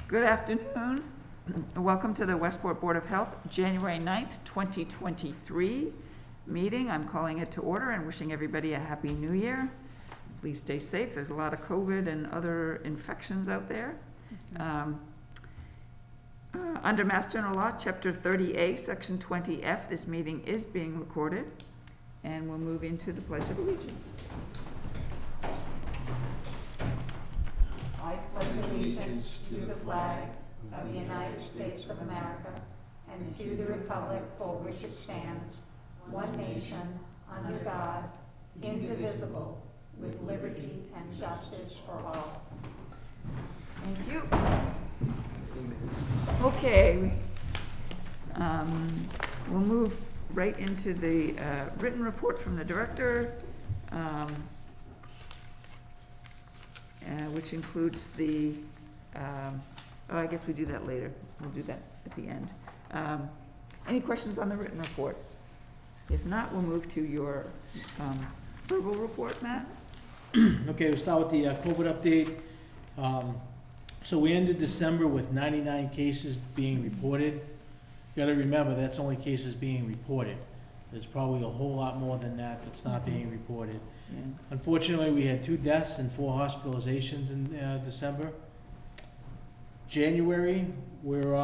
Good afternoon. Welcome to the Westport Board of Health, January 9th, 2023 meeting. I'm calling it to order and wishing everybody a happy new year. Please stay safe. There's a lot of COVID and other infections out there. Under Mass General Law, Chapter 30A, Section 20F, this meeting is being recorded, and we'll move into the Pledge of Allegiance. I pledge allegiance to the flag of the United States of America and to the republic for which it stands, one nation, under God, indivisible, with liberty and justice for all. Thank you. Okay. We'll move right into the written report from the director, which includes the, I guess we do that later. We'll do that at the end. Any questions on the written report? If not, we'll move to your verbal report, Matt. Okay, we'll start with the COVID update. So we ended December with 99 cases being reported. You gotta remember, that's only cases being reported. There's probably a whole lot more than that that's not being reported. Yeah. Unfortunately, we had 2 deaths and 4 hospitalizations in December. January, we're,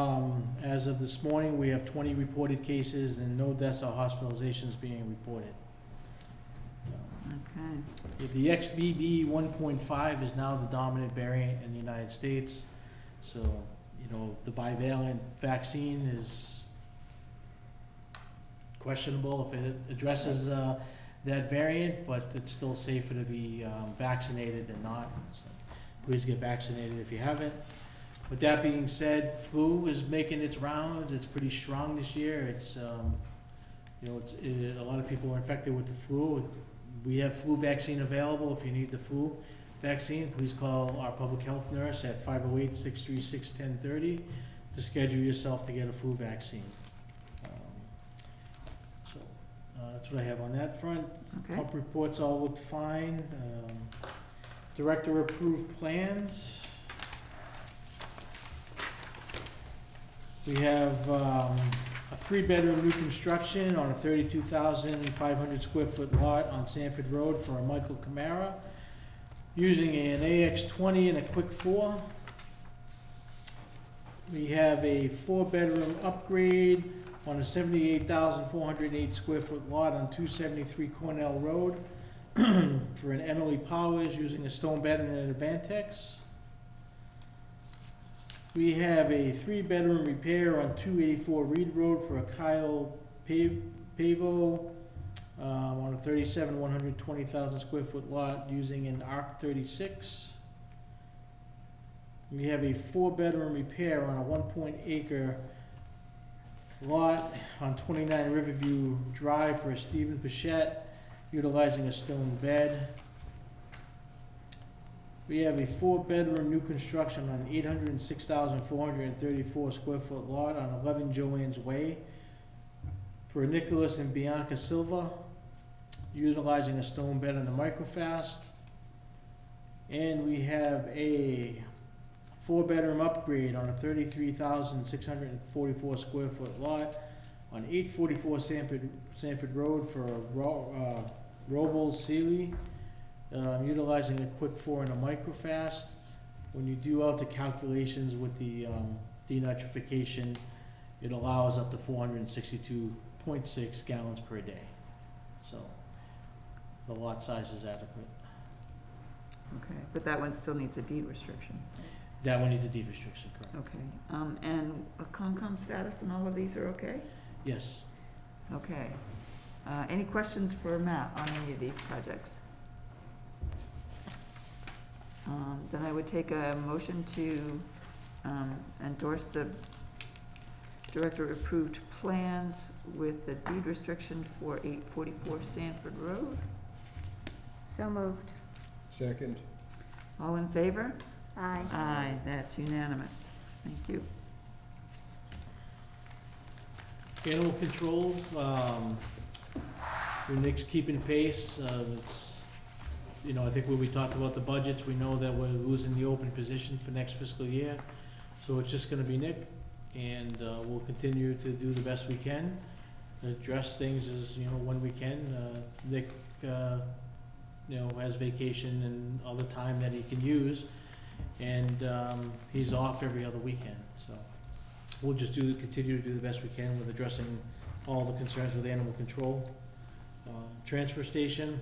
as of this morning, we have 20 reported cases and no deaths or hospitalizations being reported. Okay. The XBB 1.5 is now the dominant variant in the United States. So, the bivalent vaccine is questionable if it addresses that variant, but it's still safer to be vaccinated than not. So please get vaccinated if you haven't. With that being said, flu is making its rounds. It's pretty strong this year. It's, a lot of people are infected with the flu. We have flu vaccine available. If you need the flu vaccine, please call our public health nurse at 508-636-1030 to schedule yourself to get a flu vaccine. That's what I have on that front. Okay. Pump reports all looked fine. Director approved plans. We have a 3-bedroom new construction on a 32,500 square foot lot on Sanford Road for a Michael Camara, using an AX20 and a Quick 4. We have a 4-bedroom upgrade on a 78,408 square foot lot on 273 Cornell Road for an Emily Powers, using a stone bed and an Avantex. We have a 3-bedroom repair on 284 Reed Road for a Kyle Pavo on a 120,000 square foot lot using an ARC 36. We have a 4-bedroom repair on a 1 acre lot on 29 Riverview Drive for a Stephen Pichette, utilizing a stone bed. We have a 4-bedroom new construction on 806,434 square foot lot on 11 Joanne's Way for Nicholas and Bianca Silva, utilizing a stone bed and a microfast. And we have a 4-bedroom upgrade on a 33,644 square foot lot on 844 Sanford Road for Robles Sealy, utilizing a Quick 4 and a microfast. When you do out the calculations with the denitrification, it allows up to 462.6 gallons per day. So the lot size is adequate. Okay, but that one still needs a deed restriction. That one needs a deed restriction, correct? Okay, and a CONCOM status and all of these are okay? Yes. Okay. Any questions for Matt on any of these projects? Then I would take a motion to endorse the director approved plans with the deed restriction for 844 Sanford Road. So moved. Second. All in favor? Aye. Aye, that's unanimous. Thank you. Animal control, Nick's keeping pace. It's, I think when we talked about the budgets, we know that we're losing the open position for next fiscal year. So it's just gonna be Nick, and we'll continue to do the best we can, address things as, when we can. Nick, has vacation and other time that he can use, and he's off every other weekend, so we'll just continue to do the best we can with addressing all the concerns with animal control. Transfer station,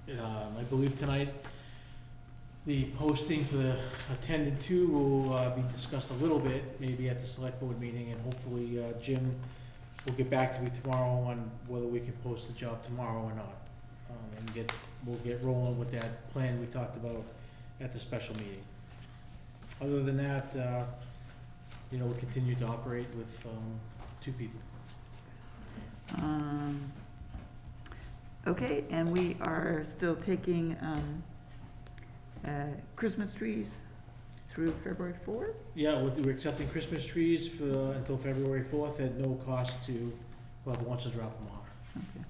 I believe tonight, the posting for the attendant two will be discussed a little bit, maybe at the select board meeting, and hopefully Jim will get back to me tomorrow on whether we can post the job tomorrow or not. And we'll get rolling with that plan we talked about at the special meeting. Other than that, we'll continue to operate with 2 people. Okay, and we are still taking Christmas trees through February 4th? Yeah, we're accepting Christmas trees until February 4th at no cost to whoever wants to drop them off. Okay.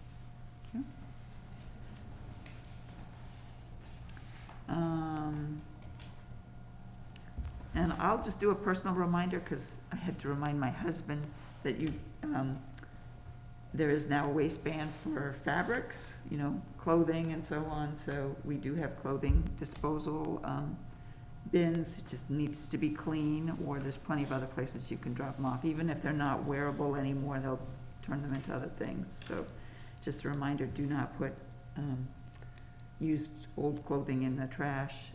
And I'll just do a personal reminder, because I had to remind my husband that there is now a waistband for fabrics, clothing and so on, so we do have clothing disposal bins. It just needs to be clean, or there's plenty of other places you can drop them off. Even if they're not wearable anymore, they'll turn them into other things. So just a reminder, do not put used old clothing in the trash.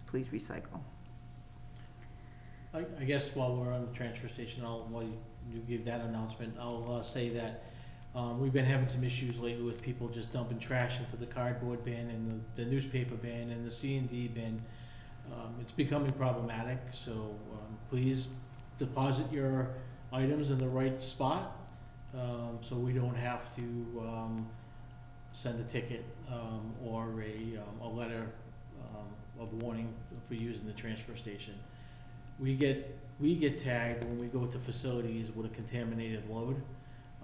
Please recycle. I guess while we're on the transfer station, while you give that announcement, I'll say that we've been having some issues lately with people just dumping trash into the cardboard bin and the newspaper bin and the C&D bin. It's becoming problematic, so please deposit your items in the right spot, so we don't have to send a ticket or a letter of warning for using the transfer station. We get tagged when we go to facilities with a contaminated load.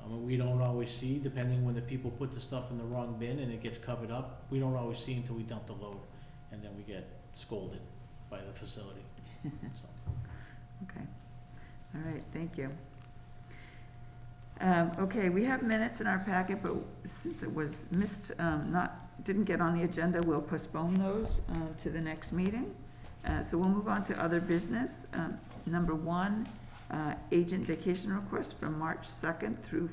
We don't always see, depending when the people put the stuff in the wrong bin and it gets covered up, we don't always see until we dump the load, and then we get scolded by the facility. So. Okay. All right, thank you. Okay, we have minutes in our packet, but since it was missed, didn't get on the agenda, we'll postpone those to the next meeting. So we'll move on to other business. Number 1, agent vacation request from March 2nd through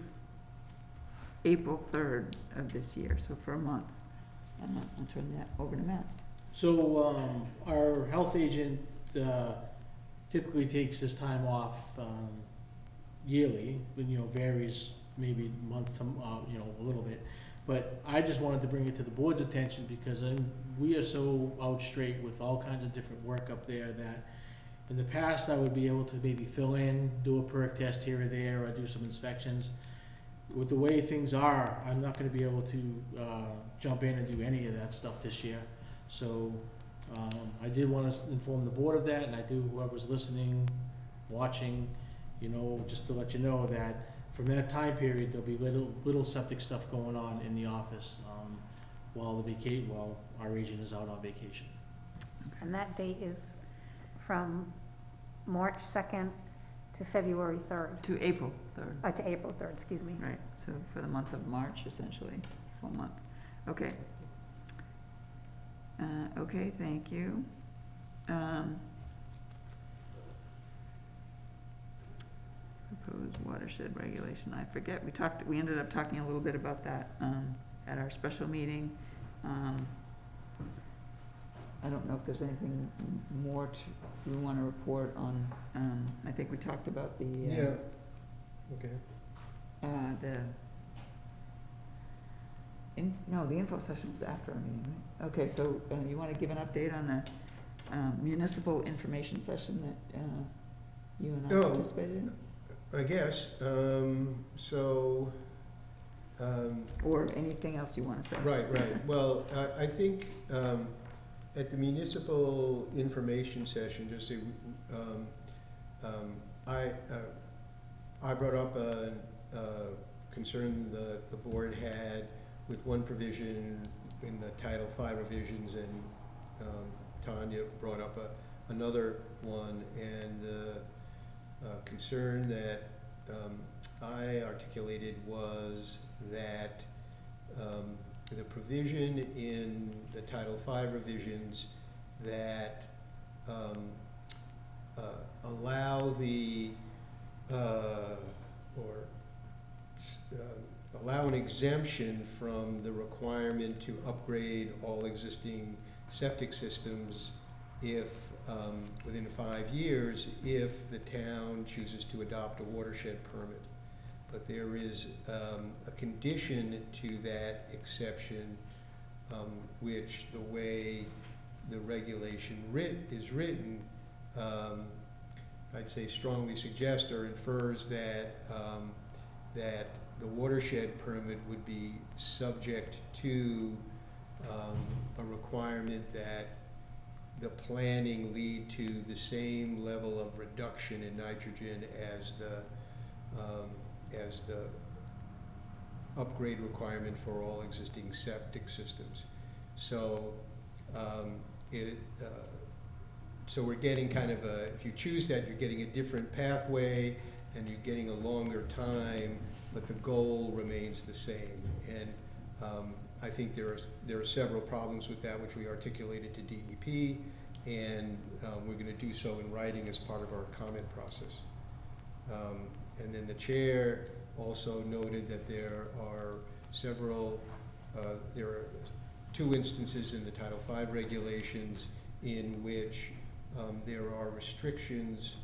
April 3rd of this year, so for a month. I'll turn that over to Matt. So our health agent typically takes his time off yearly, but varies maybe month to a little bit. But I just wanted to bring it to the board's attention because we are so out straight with all kinds of different work up there that in the past I would be able to maybe fill in, do a perk test here or there, or do some inspections. With the way things are, I'm not going to be able to jump in and do any of that stuff this year. So I did want to inform the board of that, and I do whoever's listening, watching, just to let you know that from that time period, there'll be little septic stuff going on in the office while our agent is out on vacation. And that date is from March 2nd to February 3rd. To April 3rd. To April 3rd, excuse me. Right, so for the month of March, essentially, full month. Okay. Okay, thank you. Proposed watershed regulation, I forget, we ended up talking a little bit about that at our special meeting. I don't know if there's anything more we want to report on. I think we talked about the Okay. The info session was after our meeting, right? Okay, so you want to give an update on the municipal information session that you and I participated in? I guess, Or anything else you want to say? right. Well, I think at the municipal information session, just say, I brought up a concern the board had with one provision in the Title V revisions, and Tanya brought up another one, and the concern that I articulated was that the provision in the Title V revisions that allow the allow an exemption from the requirement to upgrade all existing septic systems if, within 5 years, if the town chooses to adopt a watershed permit. But there is a condition to that exception, which the way the regulation is written, I'd say strongly suggests or infers that that the watershed permit would be subject to a requirement that the planning lead to the same level of reduction in nitrogen as the upgrade requirement for all existing septic systems. So so we're getting kind of a, if you choose that, you're getting a different pathway and you're getting a longer time, but the goal remains the same. And I think there are several problems with that, which we articulated to DEP, and we're going to do so in writing as part of our comment process. And then the chair also noted that there are there are 2 instances in the Title V regulations in which there are restrictions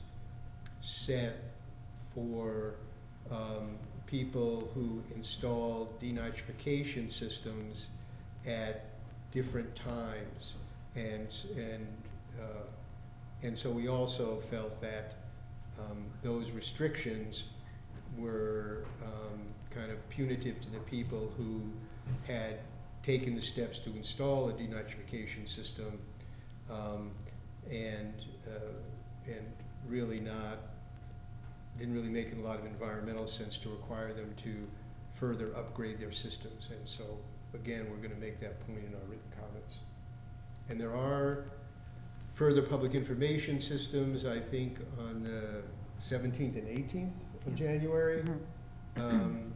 set for people who install denitrification systems at different times, and so we also felt that those restrictions were kind of punitive to the people who had taken the steps to install a denitrification system, and really didn't really make a lot of environmental sense to require them to further upgrade their systems. And so, again, we're going to make that point in our written comments. And there are further public information systems, I think, on the 17th and 18th of January. And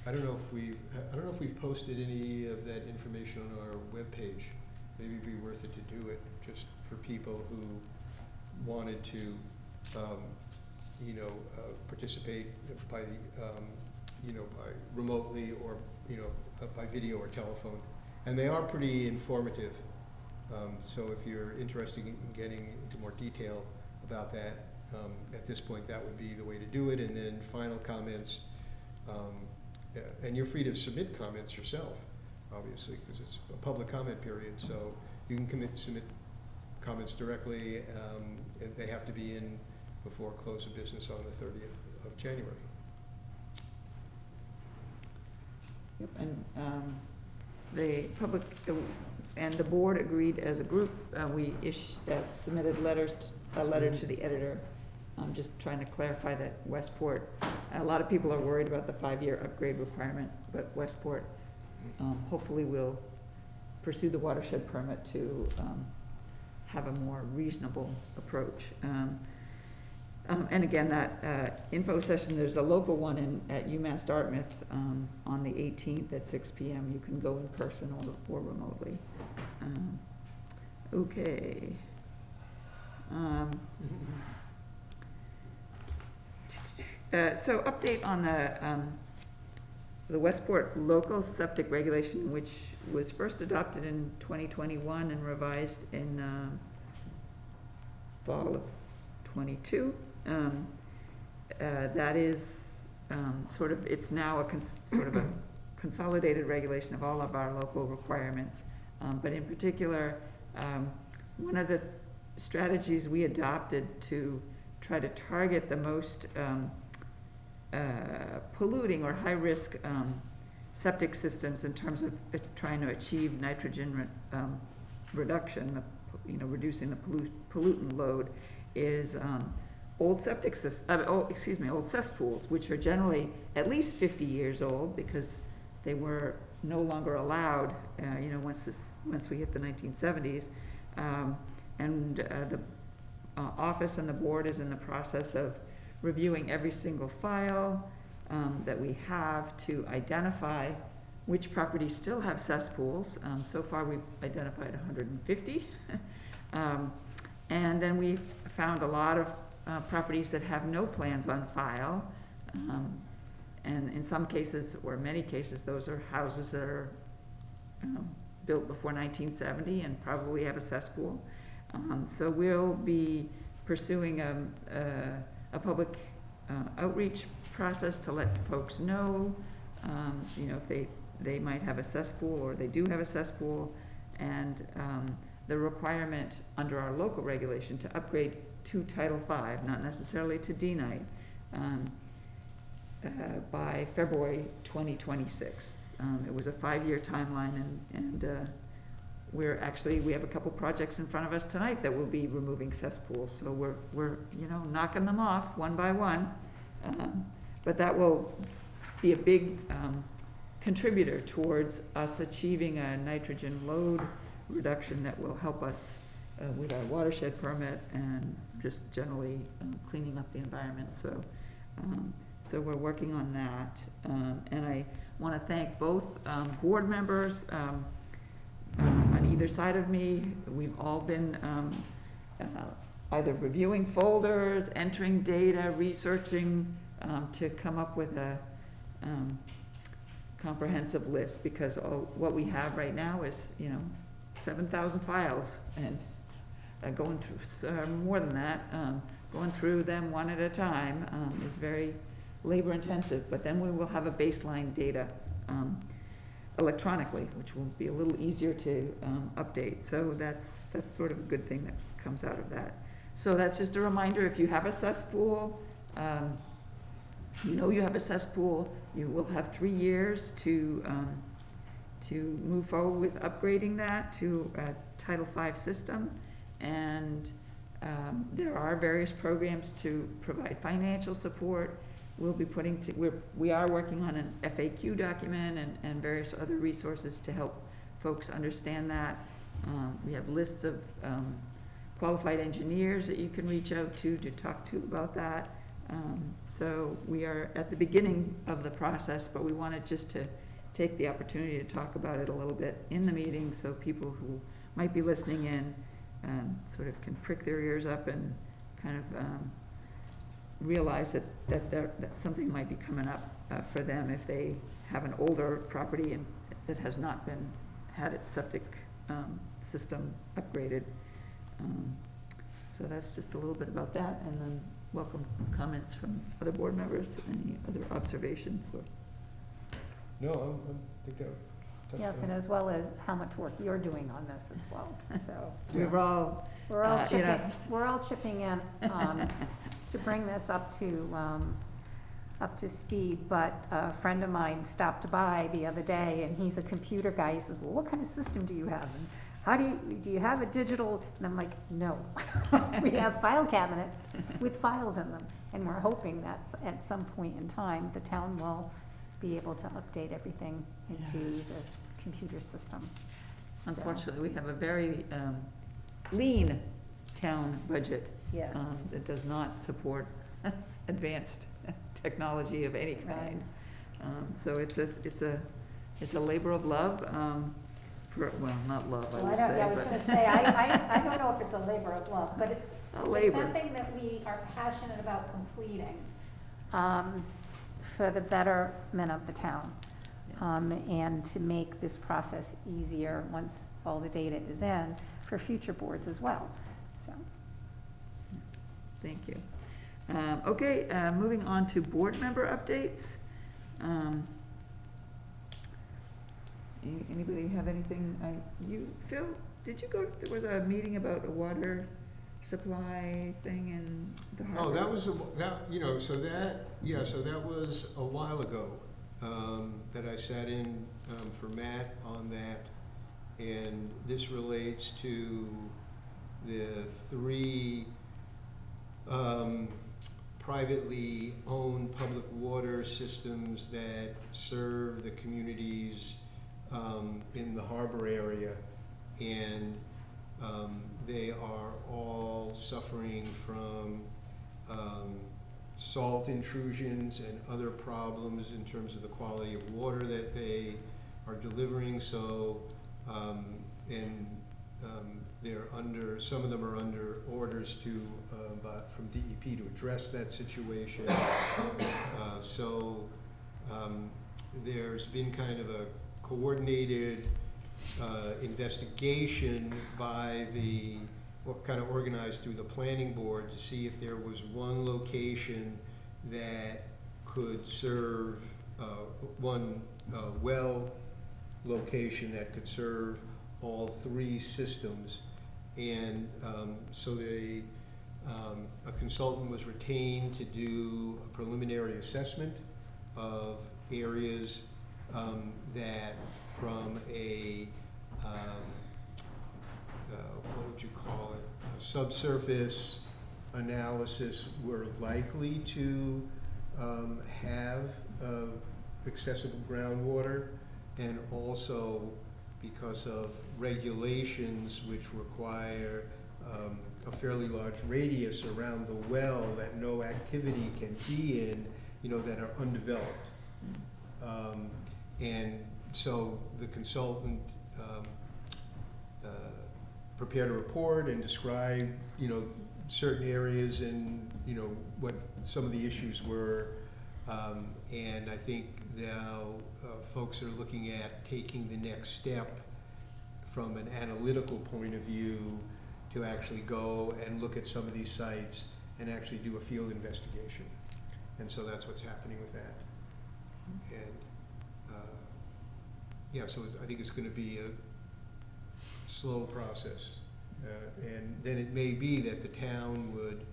I don't know if we've posted any of that information on our webpage. Maybe it'd be worth it to do it just for people who wanted to, participate by, by remotely or, by video or telephone. And they are pretty informative. So if you're interested in getting into more detail about that, at this point, that would be the way to do it. And then final comments, and you're free to submit comments yourself, obviously, because it's a public comment period. So you can submit comments directly, and they have to be in before close of business on the 30th of January. Yep, and the public and the board agreed as a group. We submitted a letter to the editor. I'm just trying to clarify that Westport, a lot of people are worried about the 5-year upgrade requirement, but Westport hopefully will pursue the watershed permit to have a more reasonable approach. And again, that info session, there's a local one at UMass Dartmouth on the 18th at 6 p.m. You can go in person or remotely. Okay. So update on the Westport local septic regulation, which was first adopted in 2021 and revised in fall of 22. That is it's now a consolidated regulation of all of our local requirements. But in particular, one of the strategies we adopted to try to target the most polluting or high-risk septic systems in terms of trying to achieve nitrogen reduction, reducing the pollutant load, is old cesspools, which are generally at least 50 years old because they were no longer allowed, once we hit the 1970s. And the office and the board is in the process of reviewing every single file that we have to identify which properties still have cesspools. So far, we've identified 150. And then we've found a lot of properties that have no plans on file. And in some cases, or many cases, those are houses that are built before 1970 and probably have a cesspool. So we'll be pursuing a public outreach process to let folks know, if they might have a cesspool or they do have a cesspool, and the requirement under our local regulation to upgrade to Title V, not necessarily to D-Night, by February 2026. It was a 5-year timeline, and we have a couple projects in front of us tonight that will be removing cesspools, so we're knocking them off one by one. But that will be a big contributor towards us achieving a nitrogen load reduction that will help us with our watershed permit and just generally cleaning up the environment. So we're working on that. And I want to thank both board members on either side of me. We've all been either reviewing folders, entering data, researching to come up with a comprehensive list, because what we have right now is 7,000 files, and going through more than that, going through them one at a time is very labor intensive. But then we will have a baseline data electronically, which will be a little easier to update. So that's sort of a good thing that comes out of that. So that's just a reminder, if you have a cesspool, you have a cesspool, you will have 3 years to move forward with upgrading that to a Title V system. And there are various programs to provide financial support. We'll be we are working on an FAQ document and various other resources to help folks understand that. We have lists of qualified engineers that you can reach out to talk to about that. So we are at the beginning of the process, but we wanted just to take the opportunity to talk about it a little bit in the meeting, so people who might be listening in sort of can prick their ears up and kind of realize that something might be coming up for them if they have an older property and that has not had its septic system upgraded. So that's just a little bit about that, and then welcome comments from other board members, any other observations or. No, I think that. Yes, and as well as how much work you're doing on this as well, so. We're all, We're all you know. chipping in, to bring this up to speed, but a friend of mine stopped by the other day, and he's a computer guy. He says, well, what kind of system do you have? And how do you have a digital? And I'm like, no. We have file cabinets with files in them, and we're hoping that at some point in time, the town will be able to update everything into this computer system. So, Unfortunately, we have a very lean town budget yes. that does not support advanced technology of any kind. So it's a labor of love. Not love, I Well, would I say. was but- gonna say, I don't know if it's a labor of love, but it's labor. something that we are passionate about completing, for the betterment of the town. And to make this process easier once all the data is in for future boards as well, so. Thank you. Okay, moving on to board member updates. Anybody have anything? Phil, did you go, there was a meeting about a water supply thing in the harbor? Oh, that was, so that was a while ago, that I sat in, for Matt on that. And this relates to the 3, privately owned public water systems that serve the communities in the harbor area, and they are all suffering from salt intrusions and other problems in terms of the quality of water that they are delivering. So, they're under, some of them are under orders to, from DEP to address that situation. There's been kind of a coordinated investigation by kind of organized through the planning board to see if there was one location that could serve, one well location that could serve all three systems. And so a consultant was retained to do a preliminary assessment of areas that from a, what would you call it, a subsurface analysis were likely to have accessible groundwater, and also because of regulations which require a fairly large radius around the well that no activity can be in, that are undeveloped. And so the consultant prepared a report and described, certain areas and, what some of the issues were. And I think now folks are looking at taking the next step from an analytical point of view to actually go and look at some of these sites and actually do a field investigation. And so that's what's happening with that. And so I think it's going to be a slow process. And then it may be that the town would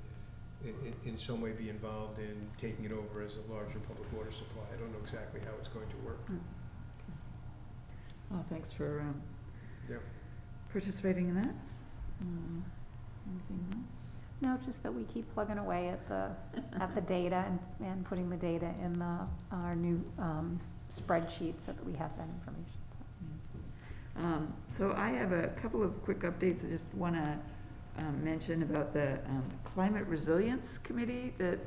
in some way be involved in taking it over as a larger public water supply. I don't know exactly how it's going to work. Well, thanks for Yep. participating in that. Anything else? No, just that we keep plugging away at the data and putting the data in our new spreadsheet so that we have that information. So I have a couple of quick updates. I just want to mention about the Climate Resilience Committee that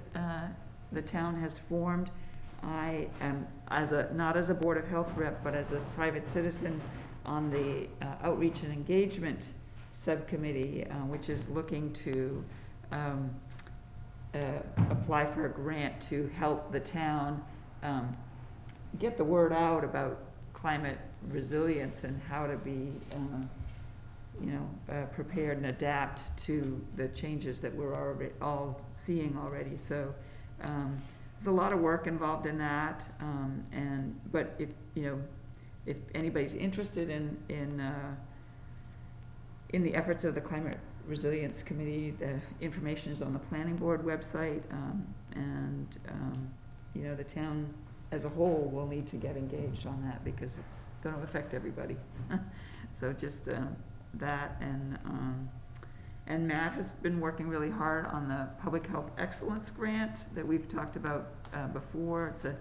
the town has formed. I am, not as a Board of Health rep, but as a private citizen on the Outreach and Engagement Subcommittee, which is looking to apply for a grant to help the town get the word out about climate resilience and how to be, prepared and adapt to the changes that we're all seeing already. So there's a lot of work involved in that. But if anybody's interested in the efforts of the Climate Resilience Committee, the information is on the Planning Board website, the town as a whole will need to get engaged on that because it's going to affect everybody. So just that, and Matt has been working really hard on the Public Health Excellence Grant that we've talked about before. It's a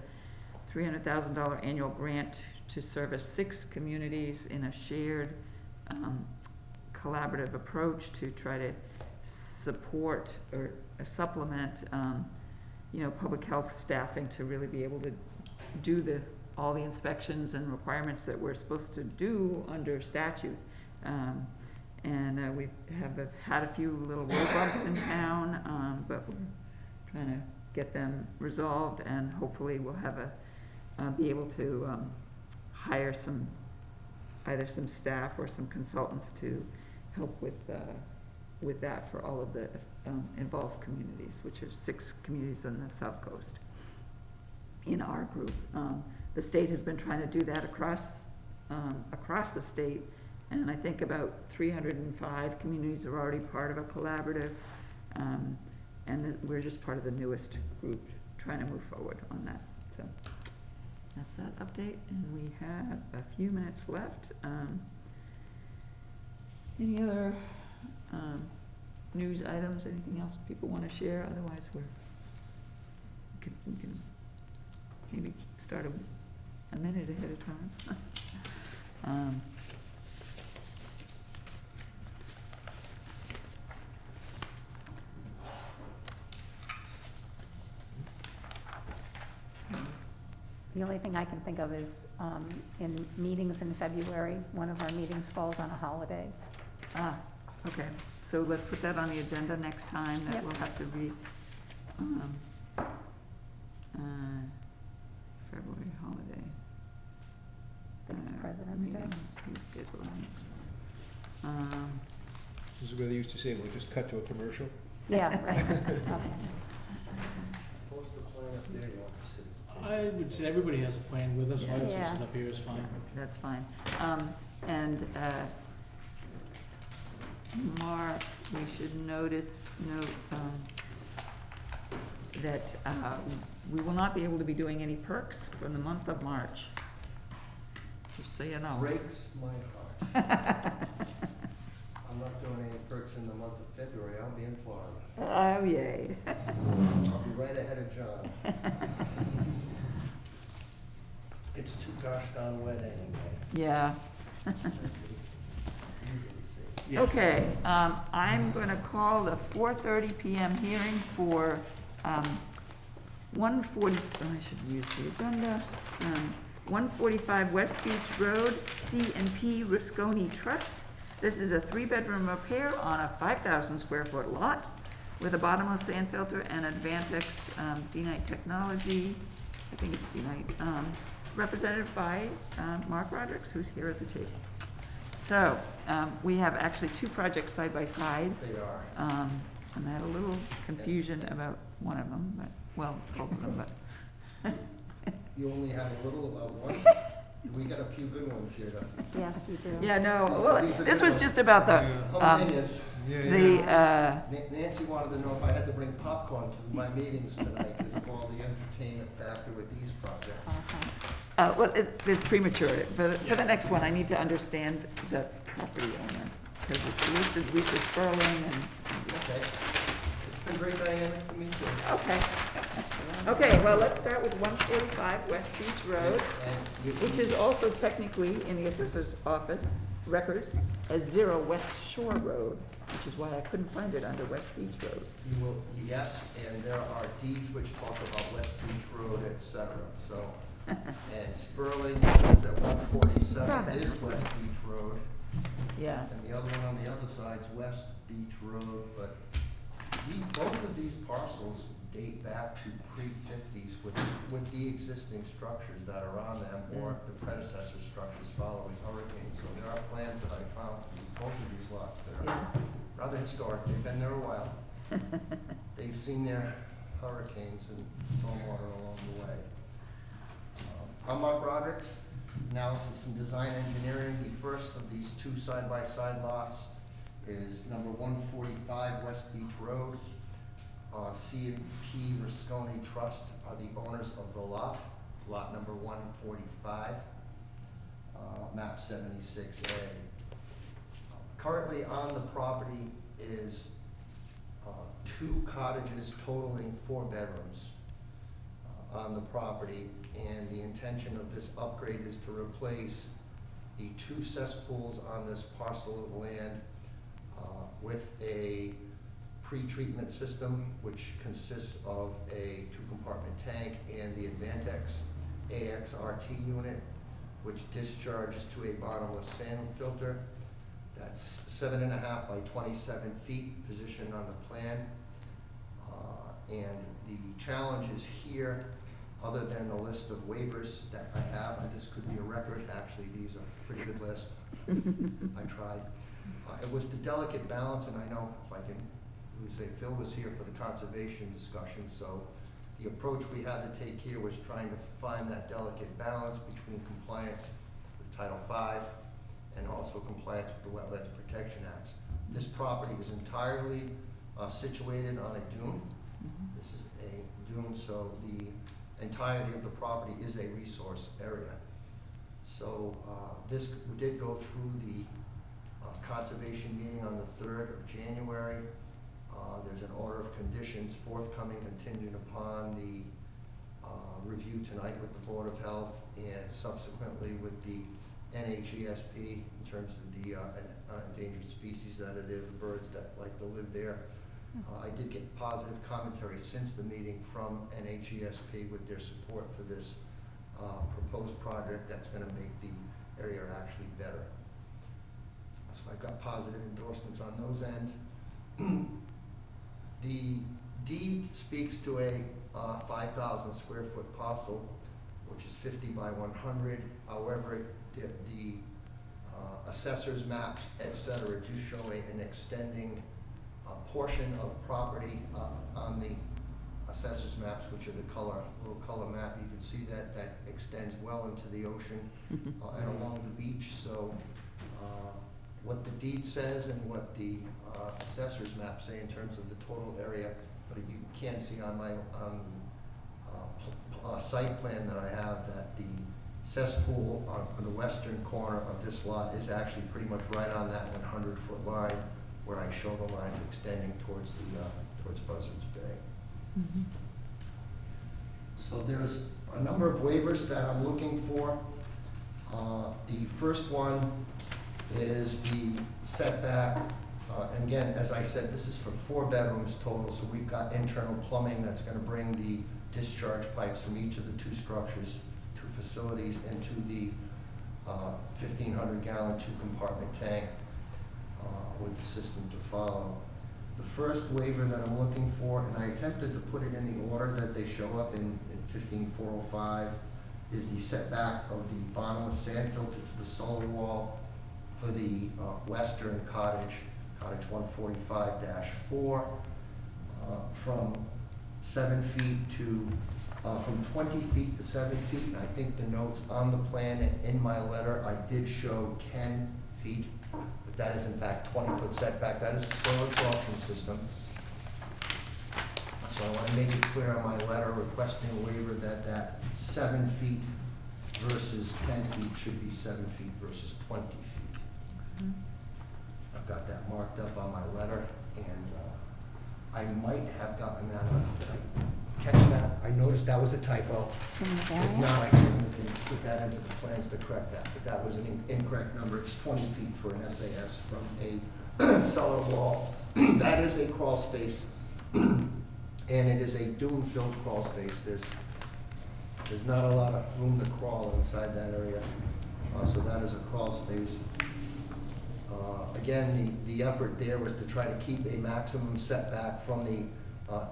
$300,000 annual grant to service 6 communities in a shared collaborative approach to try to support or supplement public health staffing to really be able to do all the inspections and requirements that we're supposed to do under statute. We have had a few little road bumps in town, but we're trying to get them resolved, and hopefully we'll have be able to hire either some staff or some consultants to help with that for all of the involved communities, which are 6 communities on the South Coast in our group. The state has been trying to do that across the state, and I think about 305 communities are already part of a collaborative, and we're just part of the newest group trying to move forward on that. So that's that update, and we have a few minutes left. Any other news items, anything else people want to share? Otherwise, we can maybe start a minute ahead of time. Um, The only thing I can think of is, in meetings in February, one of our meetings falls on a holiday. Okay, so let's put that on the agenda next time, that Yep. will have to be, February holiday. I think it's President's Day. Rescheduling. This is where they used to say, we'll just cut to a commercial. Yeah, right. Okay. What's the plan up there, you want to sit? I would say everybody has a plan with us, so I would say Yeah. sit up here is fine. That's fine. And, Mark, we should note, that, we will not be able to be doing any perks for the month of March. Just so you know. Breaks my heart. I'm not doing any perks in the month of February, I'll be in Florida. Oh, yay. I'll be right ahead of John. It's too gosh darn wet anyway, Yeah. as we usually say. Yeah. Okay, I'm gonna call the 4:30 PM hearing for, 140, I should use the agenda, 145 West Beach Road, C&P Risconi Trust. This is a 3-bedroom repair on a 5,000 square foot lot with a bottomless sand filter and Advantex, D-Night Technology, I think it's D-Night, represented by, Mark Rodericks, who's here at the table. So, we have actually two projects side by side. They are. And I had a little confusion about one of them, but, well, both of them, but, You only have a little about one? We got a few good ones here, though. Yes, you do. yeah, no, Oh, well, these are this good was ones. just about the, Homogeneous. Nancy wanted to know if I had to bring popcorn to my meetings tonight because of all the entertainment factor with these projects. Uh-huh. well, it's premature. For the next one, I need to understand the property owner, because it's listed Lisa Sperling and, Okay. It's been very dynamic for me too. okay. Okay, well, let's start with 145 West Beach Road, And you- which is also technically in the assessor's office records as 0 West Shore Road, which is why I couldn't find it under West Beach Road. You will, yes, and there are deeds which talk about West Beach Road, et cetera, so. And Sperling is at 147 is West Beach Road, Yeah, and the other one on the other side's West Beach Road, but both of these parcels date back to pre-50s with the existing structures that are on them or the predecessor structures following hurricanes. So there are plans that I found for both of these lots that are yeah. rather historic. They've been there a while. They've seen their hurricanes and stormwater along the way. I'm Mark Rodericks, Analysis and Design Engineering. The first of these two side-by-side lots is number 145 West Beach Road. C&P Risconi Trust are the owners of the lot, lot number 145, map 76A. Currently on the property is 2 cottages totaling 4 bedrooms on the property, and the intention of this upgrade is to replace the 2 cesspools on this parcel of land with a pre-treatment system, which consists of a 2-compartment tank and the Advantex AXRT unit, which discharges to a bottomless sand filter. That's 7.5 by 27 feet, positioned on the plan. And the challenges here, other than the list of waivers that I have, and this could be a record, actually, these are a pretty good list. I tried. It was the delicate balance, and I know if I can, we say Phil was here for the conservation discussion, so the approach we had to take here was trying to find that delicate balance between compliance with Title V and also compliance with the Wetlands Protection Act. This property is entirely situated on a dune. This is a dune, so the entirety of the property is a resource area. So this did go through the conservation meeting on the 3rd of January. There's an order of conditions forthcoming contingent upon the review tonight with the Board of Health and subsequently with the NHESP in terms of the endangered species that are there, the birds that like to live there. I did get positive commentary since the meeting from NHESP with their support for this proposed project that's going to make the area actually better. So I've got positive endorsements on those end. The deed speaks to a 5,000 square foot parcel, which is 50 by 100. However, the assessor's maps, et cetera, do show an extending portion of property on the assessor's maps, which are the little color map. You can see that extends well into the ocean and along the beach. So what the deed says and what the assessor's map say in terms of the total area, but you can see on my site plan that I have that the cesspool on the western corner of this lot is actually pretty much right on that 100-foot line where I show the lines extending towards Buzzards Bay. So there's a number of waivers that I'm looking for. The first one is the setback. And again, as I said, this is for 4 bedrooms total, so we've got internal plumbing that's going to bring the discharge pipes from each of the 2 structures, 2 facilities, into the 1,500-gallon 2-compartment tank with the system to follow. The first waiver that I'm looking for, and I attempted to put it in the order that they show up in 15405, is the setback of the bottomless sand filter to the solar wall for the western cottage 145-4, from 7 feet to, from 20 feet to 7 feet. And I think the notes on the plan and in my letter, I did show 10 feet, but that is in fact 20-foot setback. That is the solar absorption system. So I want to make it clear on my letter requesting a waiver that 7 feet versus 10 feet should be 7 feet versus 20 feet. I've got that marked up on my letter, and I might have gotten that. Did I catch that? I noticed that was a typo. If not, I certainly can put that into the plans to correct that. But that was an incorrect number. It's 20 feet for an SAS from a cellar wall. That is a crawl space, and it is a dune-filled crawl space. There's not a lot of room to crawl inside that area, so that is a crawl space. Again, the effort there was to try to keep a maximum setback from the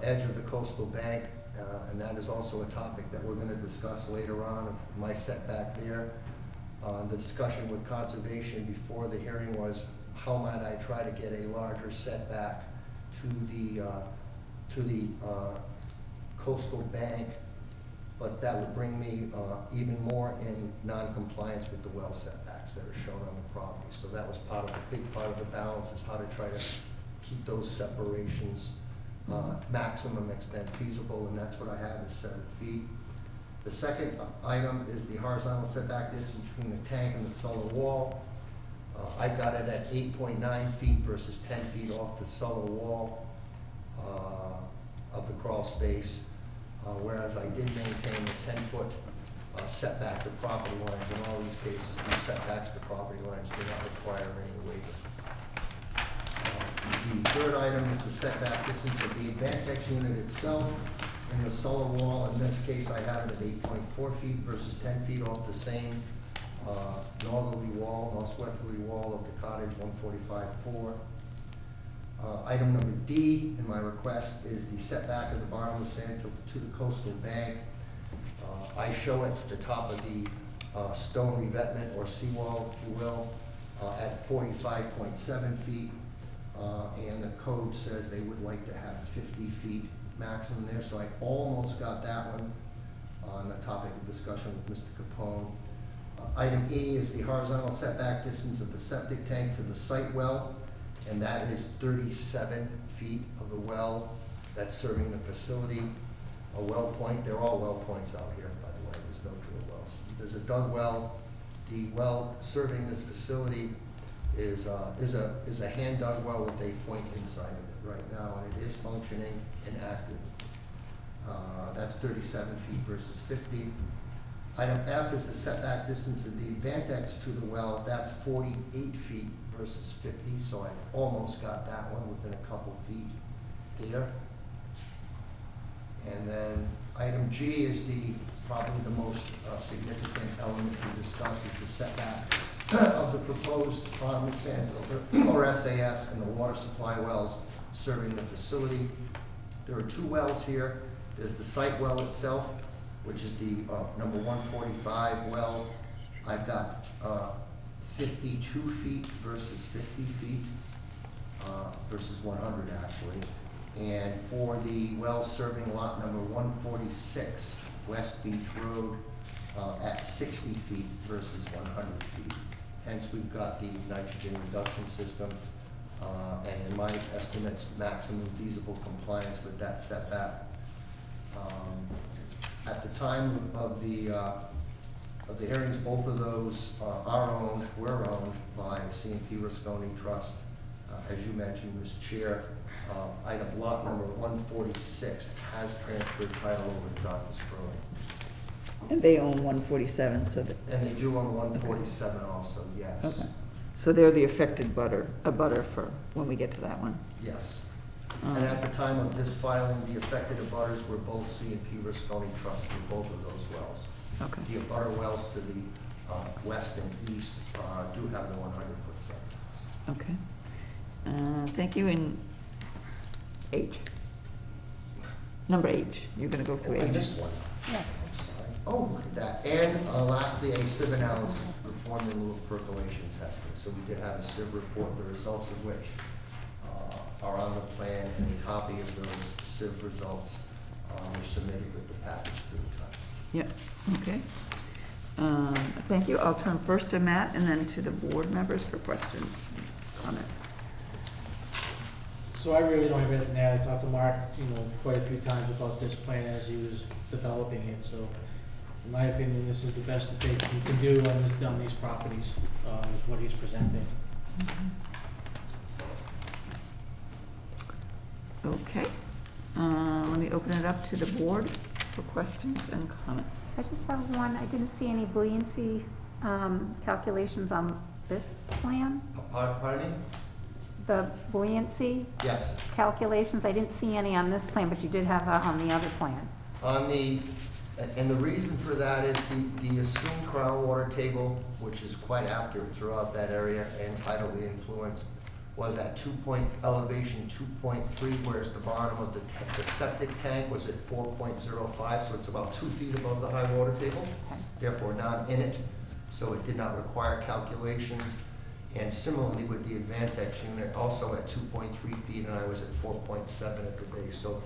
edge of the coastal bank, and that is also a topic that we're going to discuss later on, of my setback there. The discussion with conservation before the hearing was how might I try to get a larger setback to the coastal bank, but that would bring me even more in non-compliance with the well setbacks that are shown on the property. So that was a big part of the balance, is how to try to keep those separations maximum extent feasible, and that's what I have is 7 feet. The second item is the horizontal setback distance between the tank and the solar wall. I got it at 8.9 feet versus 10 feet off the solar wall of the crawl space. Whereas I did maintain the 10-foot setback to property lines. In all these cases, these setbacks to property lines do not require any waiver. The third item is the setback distance of the Advantex unit itself and the solar wall. In this case, I have it at 8.4 feet versus 10 feet off the same northwesterly wall of the cottage, 145-4. Item number D in my request is the setback of the bottomless sand filter to the coastal bank. I show it at the top of the stone revetment or seawall, if you will, at 45.7 feet. And the code says they would like to have 50 feet maximum there, so I almost got that one on the topic of discussion with Mr. Capone. Item E is the horizontal setback distance of the septic tank to the site well, and that is 37 feet of the well that's serving the facility. A well point, they're all well points out here, by the way, there's no drill wells. There's a dug well. The well serving this facility is a hand dug well with a point inside of it right now, and it is functioning and active. That's 37 feet versus 50. Item F is the setback distance of the Advantex to the well. That's 48 feet versus 50, so I almost got that one within a couple feet there. And then item G is probably the most significant element to discuss, is the setback of the proposed sand filter, or SAS, and the water supply wells serving the facility. There are two wells here. There's the site well itself, which is the number 145 well. I've got 52 feet versus 50 feet, versus 100 actually. And for the well serving lot number 146, West Beach Road, at 60 feet versus 100 feet. Hence, we've got the nitrogen reduction system, and in my estimates, maximum feasible compliance with that setback. At the time of the hearings, both of those were owned by C&P Risconi Trust. As you mentioned, Mr. Chair, item lot number 146 has transferred title over to Dr. Sperling. And they own 147, so that, And they do own 147 also, yes. okay. So they're the affected abutter for when we get to that one. Yes. And at the time of this filing, the affected abutters were both C&P Risconi Trust for both of those wells. Okay, The abutter wells to the west and east do have the 100-foot setbacks. okay. Thank you. In H. Number H, you're gonna go through I H. missed one. Yes. I'm sorry. Oh, look at that. And lastly, a sieve analysis performed in lieu of percolation testing. So we did have a sieve report, the results of which are on the plan, and a copy of those sieve results were submitted with the package to the time. Yeah, okay. Thank you. I'll turn first to Matt and then to the board members for questions, comments. So I really don't have anything to add. I talked to Mark, quite a few times about this plan as he was developing it, so in my opinion, this is the best that they can do on these properties, is what he's presenting. Okay, let me open it up to the board for questions and comments. I just have one, I didn't see any buoyancy calculations on this plan. Pardon me? The buoyancy Yes. calculations, I didn't see any on this plan, but you did have on the other plan. And the reason for that is the assumed groundwater table, which is quite accurate throughout that area and tidally influenced, was at elevation 2.3, whereas the bottom of the septic tank was at 4.05, so it's about 2 feet above the high water table, Okay. therefore not in it, so it did not require calculations. And similarly with the Advantex unit, also at 2.3 feet, and I was at 4.7 at the base. So,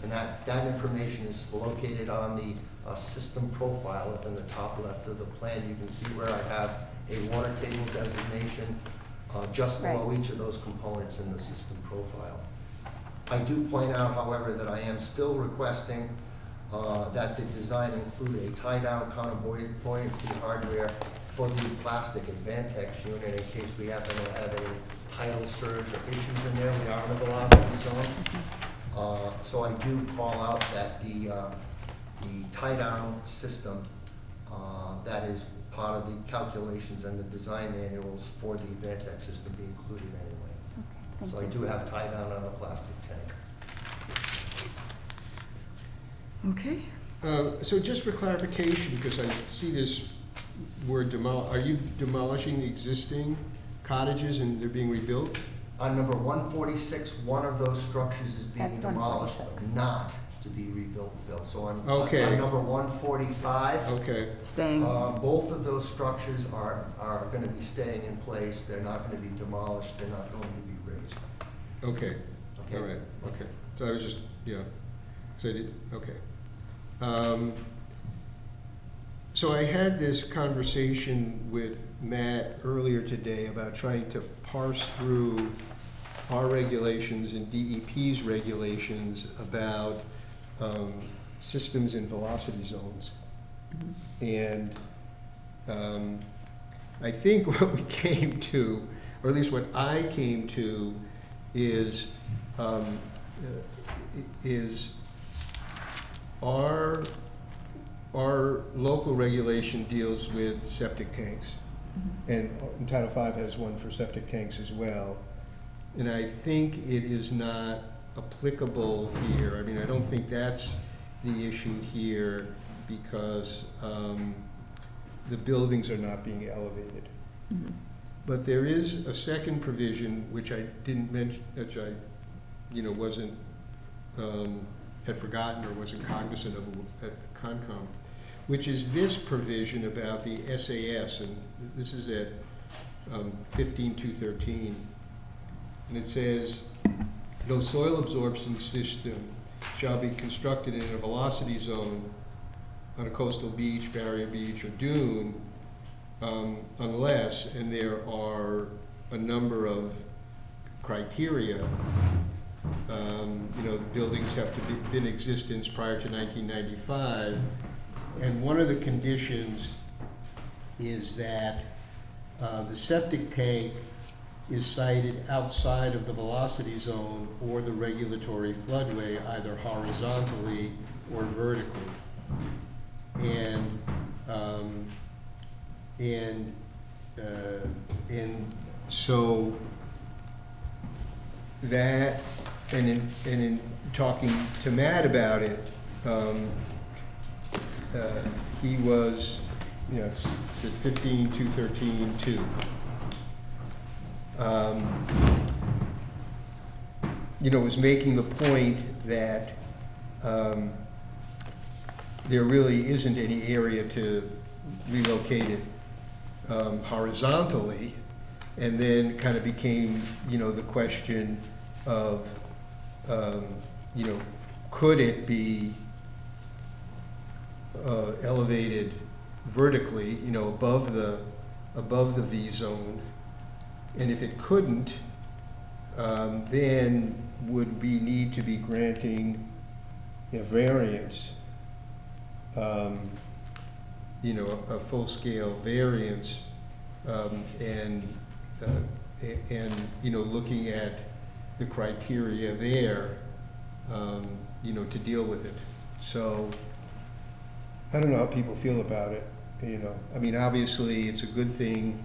and that information is located on the system profile up in the top left of the plan. You can see where I have a water table designation just below each of those components in the system profile. I do point out, however, that I am still requesting that the design include a tie-down counter-buoyancy hardware for the plastic Advantex unit in case we happen to have a tidal surge or issues in there. We are in a velocity zone. So I do call out that the tie-down system that is part of the calculations and the design manuals for the Advantex system be included anyway. Okay, So I do have tie-down on the plastic tank. Okay, So just for clarification, because I see this word are you demolishing the existing cottages and they're being rebuilt? On number 146, one of those structures is being That's demolished, 146. not to be rebuilt, Phil. So on Okay. number 145, Okay, staying, both of those structures are going to be staying in place. They're not going to be demolished. They're not going to be raised. okay, Okay? all right, okay. So I was just, so I did, okay. So I had this conversation with Matt earlier today about trying to parse through our regulations and DEP's regulations about systems in velocity zones. And I think what we came to, or at least what I came to, is our local regulation deals with septic tanks. And Title V has one for septic tanks as well. And I think it is not applicable here. I mean, I don't think that's the issue here because the buildings are not being elevated. Mhm. But there is a second provision, which I didn't mention, which I, wasn't, had forgotten or wasn't cognizant of at Concom, which is this provision about the SAS, and this is at 15.213. And it says, no soil absorption system shall be constructed in a velocity zone on a coastal beach, barrier beach, or dune, unless, and there are a number of criteria. The buildings have to be in existence prior to 1995, and one of the conditions is that the septic tank is sited outside of the velocity zone or the regulatory floodway, either horizontally or vertically. And so that, and in talking to Matt about it, he was, it's at 15.213.2. Was making the point that there really isn't any area to relocate it horizontally, and then kind of became, the question of, could it be elevated vertically, above the V zone, and if it couldn't, then would we need to be granting a variance, a full-scale variance, and looking at the criteria there, to deal with it. So, I don't know how people feel about it, I mean, obviously, it's a good thing,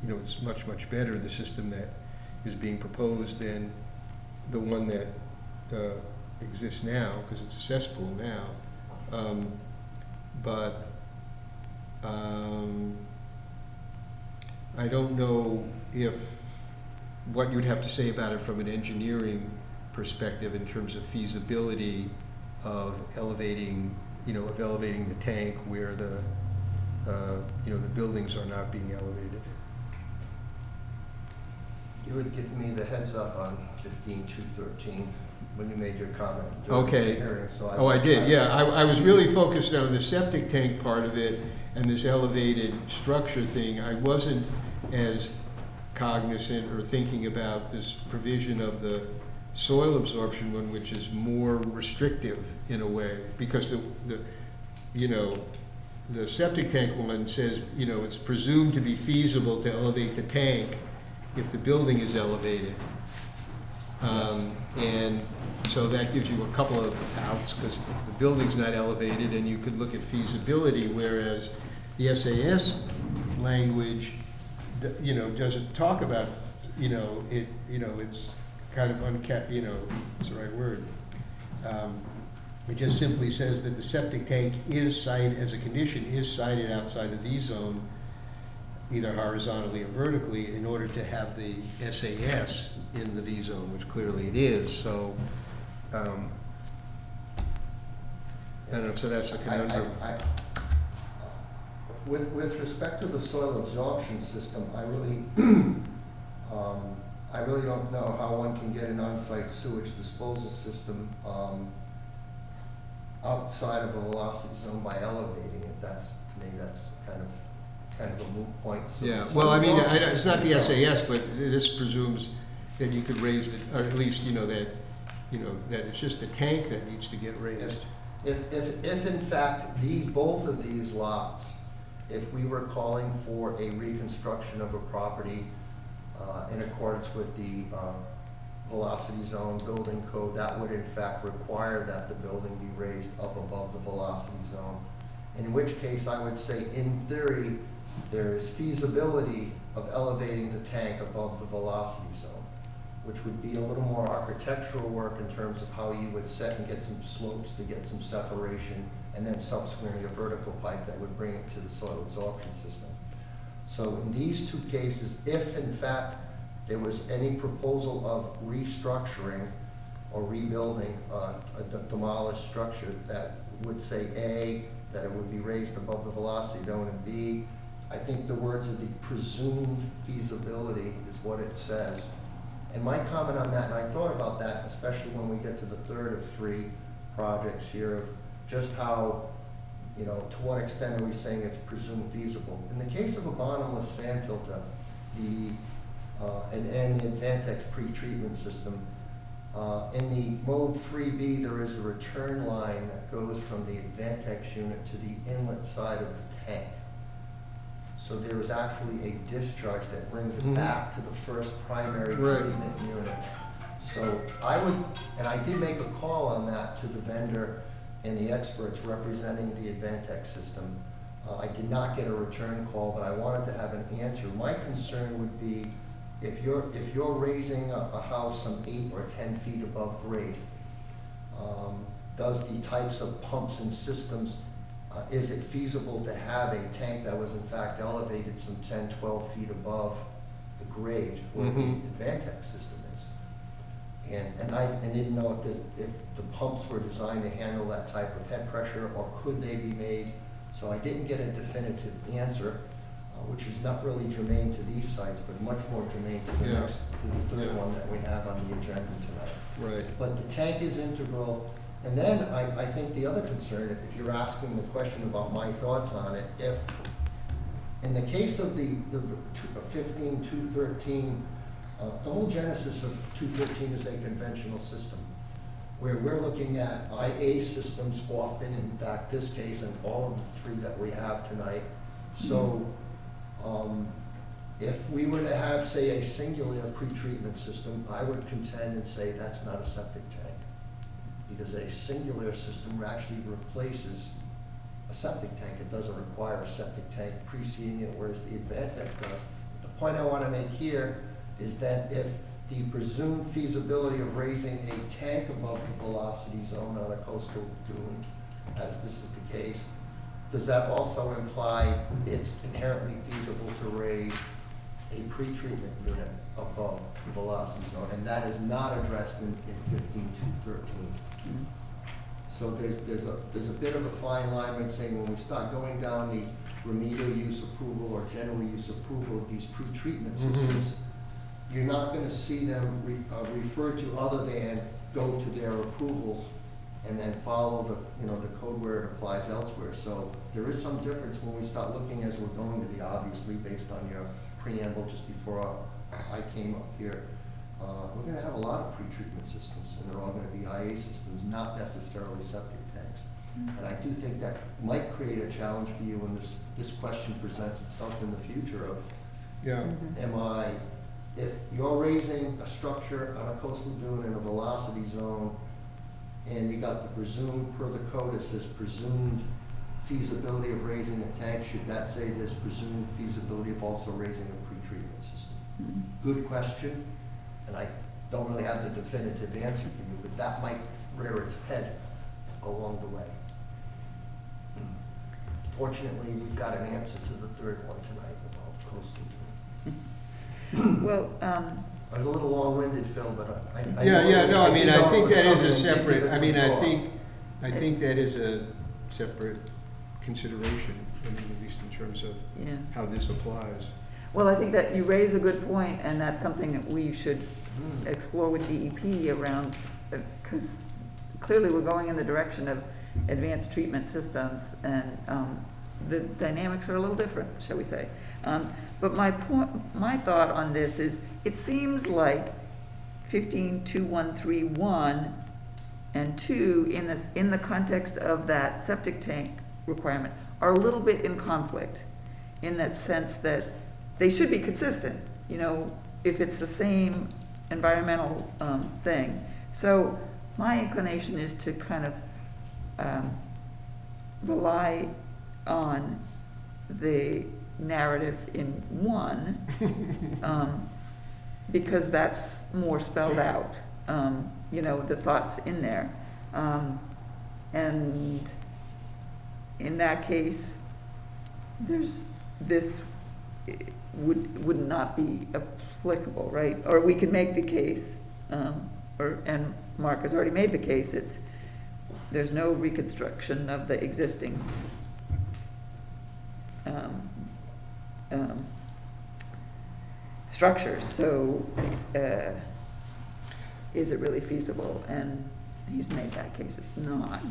it's much, much better, the system that is being proposed than the one that exists now, because it's a cesspool now. But I don't know what you'd have to say about it from an engineering perspective in terms of feasibility of elevating the tank where the buildings are not being elevated. You had given me the heads up on 15.213 when you made your comment. Okay. during the hearing, so I did, yeah. I was really focused on the septic tank part of it and this elevated structure thing. I wasn't as cognizant or thinking about this provision of the soil absorption one, which is more restrictive in a way, because the septic tank one says, it's presumed to be feasible to elevate the tank if the building is elevated. And so that gives you a couple of outs, because the building's not elevated, and you could look at feasibility, whereas the SAS language, doesn't talk about, it's kind of uncapped, it's the right word. It just simply says that the septic tank is sited, as a condition, is sited outside the V zone, either horizontally or vertically, in order to have the SAS in the V zone, which clearly it is, so, I don't know, so that's the conundrum. With respect to the soil absorption system, I really, I really don't know how one can get an on-site sewage disposal system outside of a velocity zone by elevating it. That's, to me, that's kind of a moot point. So Yeah, the well, I mean, soil it's not the absorption system SAS, but this presumes that you could raise it, or at least, that it's just the tank that needs to get raised. If in fact both of these lots, if we were calling for a reconstruction of a property in accordance with the velocity zone building code, that would in fact require that the building be raised up above the velocity zone in which case I would say, in theory, there is feasibility of elevating the tank above the velocity zone, which would be a little more architectural work in terms of how you would set and get some slopes to get some separation, and then subsequently a vertical pipe that would bring it to the soil absorption system. So in these two cases, if in fact there was any proposal of restructuring or rebuilding a demolished structure that would say, A, that it would be raised above the velocity zone, and B, I think the words of the presumed feasibility is what it says. And my comment on that, and I thought about that, especially when we get to the third of three projects here, of just how, you know, to what extent are we saying it's presumed feasible? In the case of a bottomless sand filter, and the Advantex pre-treatment system, in the mode 3B, there is a return line that goes from the Advantex unit to the inlet side of the tank. So there is actually a discharge that brings it back to the first primary Right. treatment unit. So I would, and I did make a call on that to the vendor and the experts representing the Advantex system. I did not get a return call, but I wanted to have an answer. My concern would be if you're raising a house some 8 or 10 feet above grade, does the types of pumps and systems, is it feasible to have a tank that was in fact elevated some 10, 12 feet above the grade where the Advantex system is? And I didn't know if the pumps were designed to handle that type of head pressure, or could they be made? So I didn't get a definitive answer, which is not really germane to these sites, but much more germane to the Yeah. to the third Yeah. one that we have on the agenda tonight. Right. But the tank is integral. And then I think the other concern, if you're asking the question about my thoughts on it, if, in the case of the 15-213, the whole genesis of 213 is a conventional system, where we're looking at IA systems often, in fact, this case, and all of the three that we have tonight. So, if we were to have, say, a singular pretreatment system, I would contend and say that's not a septic tank, because a singular system actually replaces a septic tank. It doesn't require a septic tank preceding it, whereas the Advantex does. The point I want to make here is that if the presumed feasibility of raising a tank above the velocity zone on a coastal dune, as this is the case, does that also imply it's inherently feasible to raise a pretreatment unit above the velocity zone? And that is not addressed in 15-213. So there's a bit of a fine line when saying, when we start going down the remedial use approval or general use approval of these pretreatment systems, you're not gonna see them referred to other than go to their approvals and then follow the code where it applies elsewhere. So there is some difference when we start looking, as we're going to be, obviously, based on your preamble just before I came up here. We're gonna have a lot of pretreatment systems, and they're all gonna be IA systems, not necessarily septic tanks. And I do think that might create a challenge for you when this question presents itself in the future of, Yeah. if you're raising a structure on a coastal dune in a velocity zone, and you got the presumed, per the code, it says presumed feasibility of raising a tank, should that say there's presumed feasibility of also raising a pretreatment system? Good question, and I don't really have the definitive answer for you, but that might rear its head along the way. Fortunately, we've got an answer to the third one tonight about coastal dune. Well, I was a little long-winded, Phil, but I know Yeah, it yeah, was- no, I mean, did I know it think was that is coming a and did give separate, it I some mean, I thought. think that is a separate consideration, I mean, at least in terms of yeah. how this applies. Well, I think that you raise a good point, and that's something that we should explore with DEP around, because clearly we're going in the direction of advanced treatment systems, and the dynamics are a little different, shall we say. But my thought on this is, it seems like 15-2131 and 2, in the context of that septic tank requirement, are a little bit in conflict, in that sense that they should be consistent, you know, if it's the same environmental thing. So my inclination is to kind of rely on the narrative in one, because that's more spelled out, you know, the thoughts in there. And in that case, this would not be applicable, right? Or we can make the case, and Mark has already made the case, there's no reconstruction of the existing structures, so is it really feasible? And he's made that case, it's not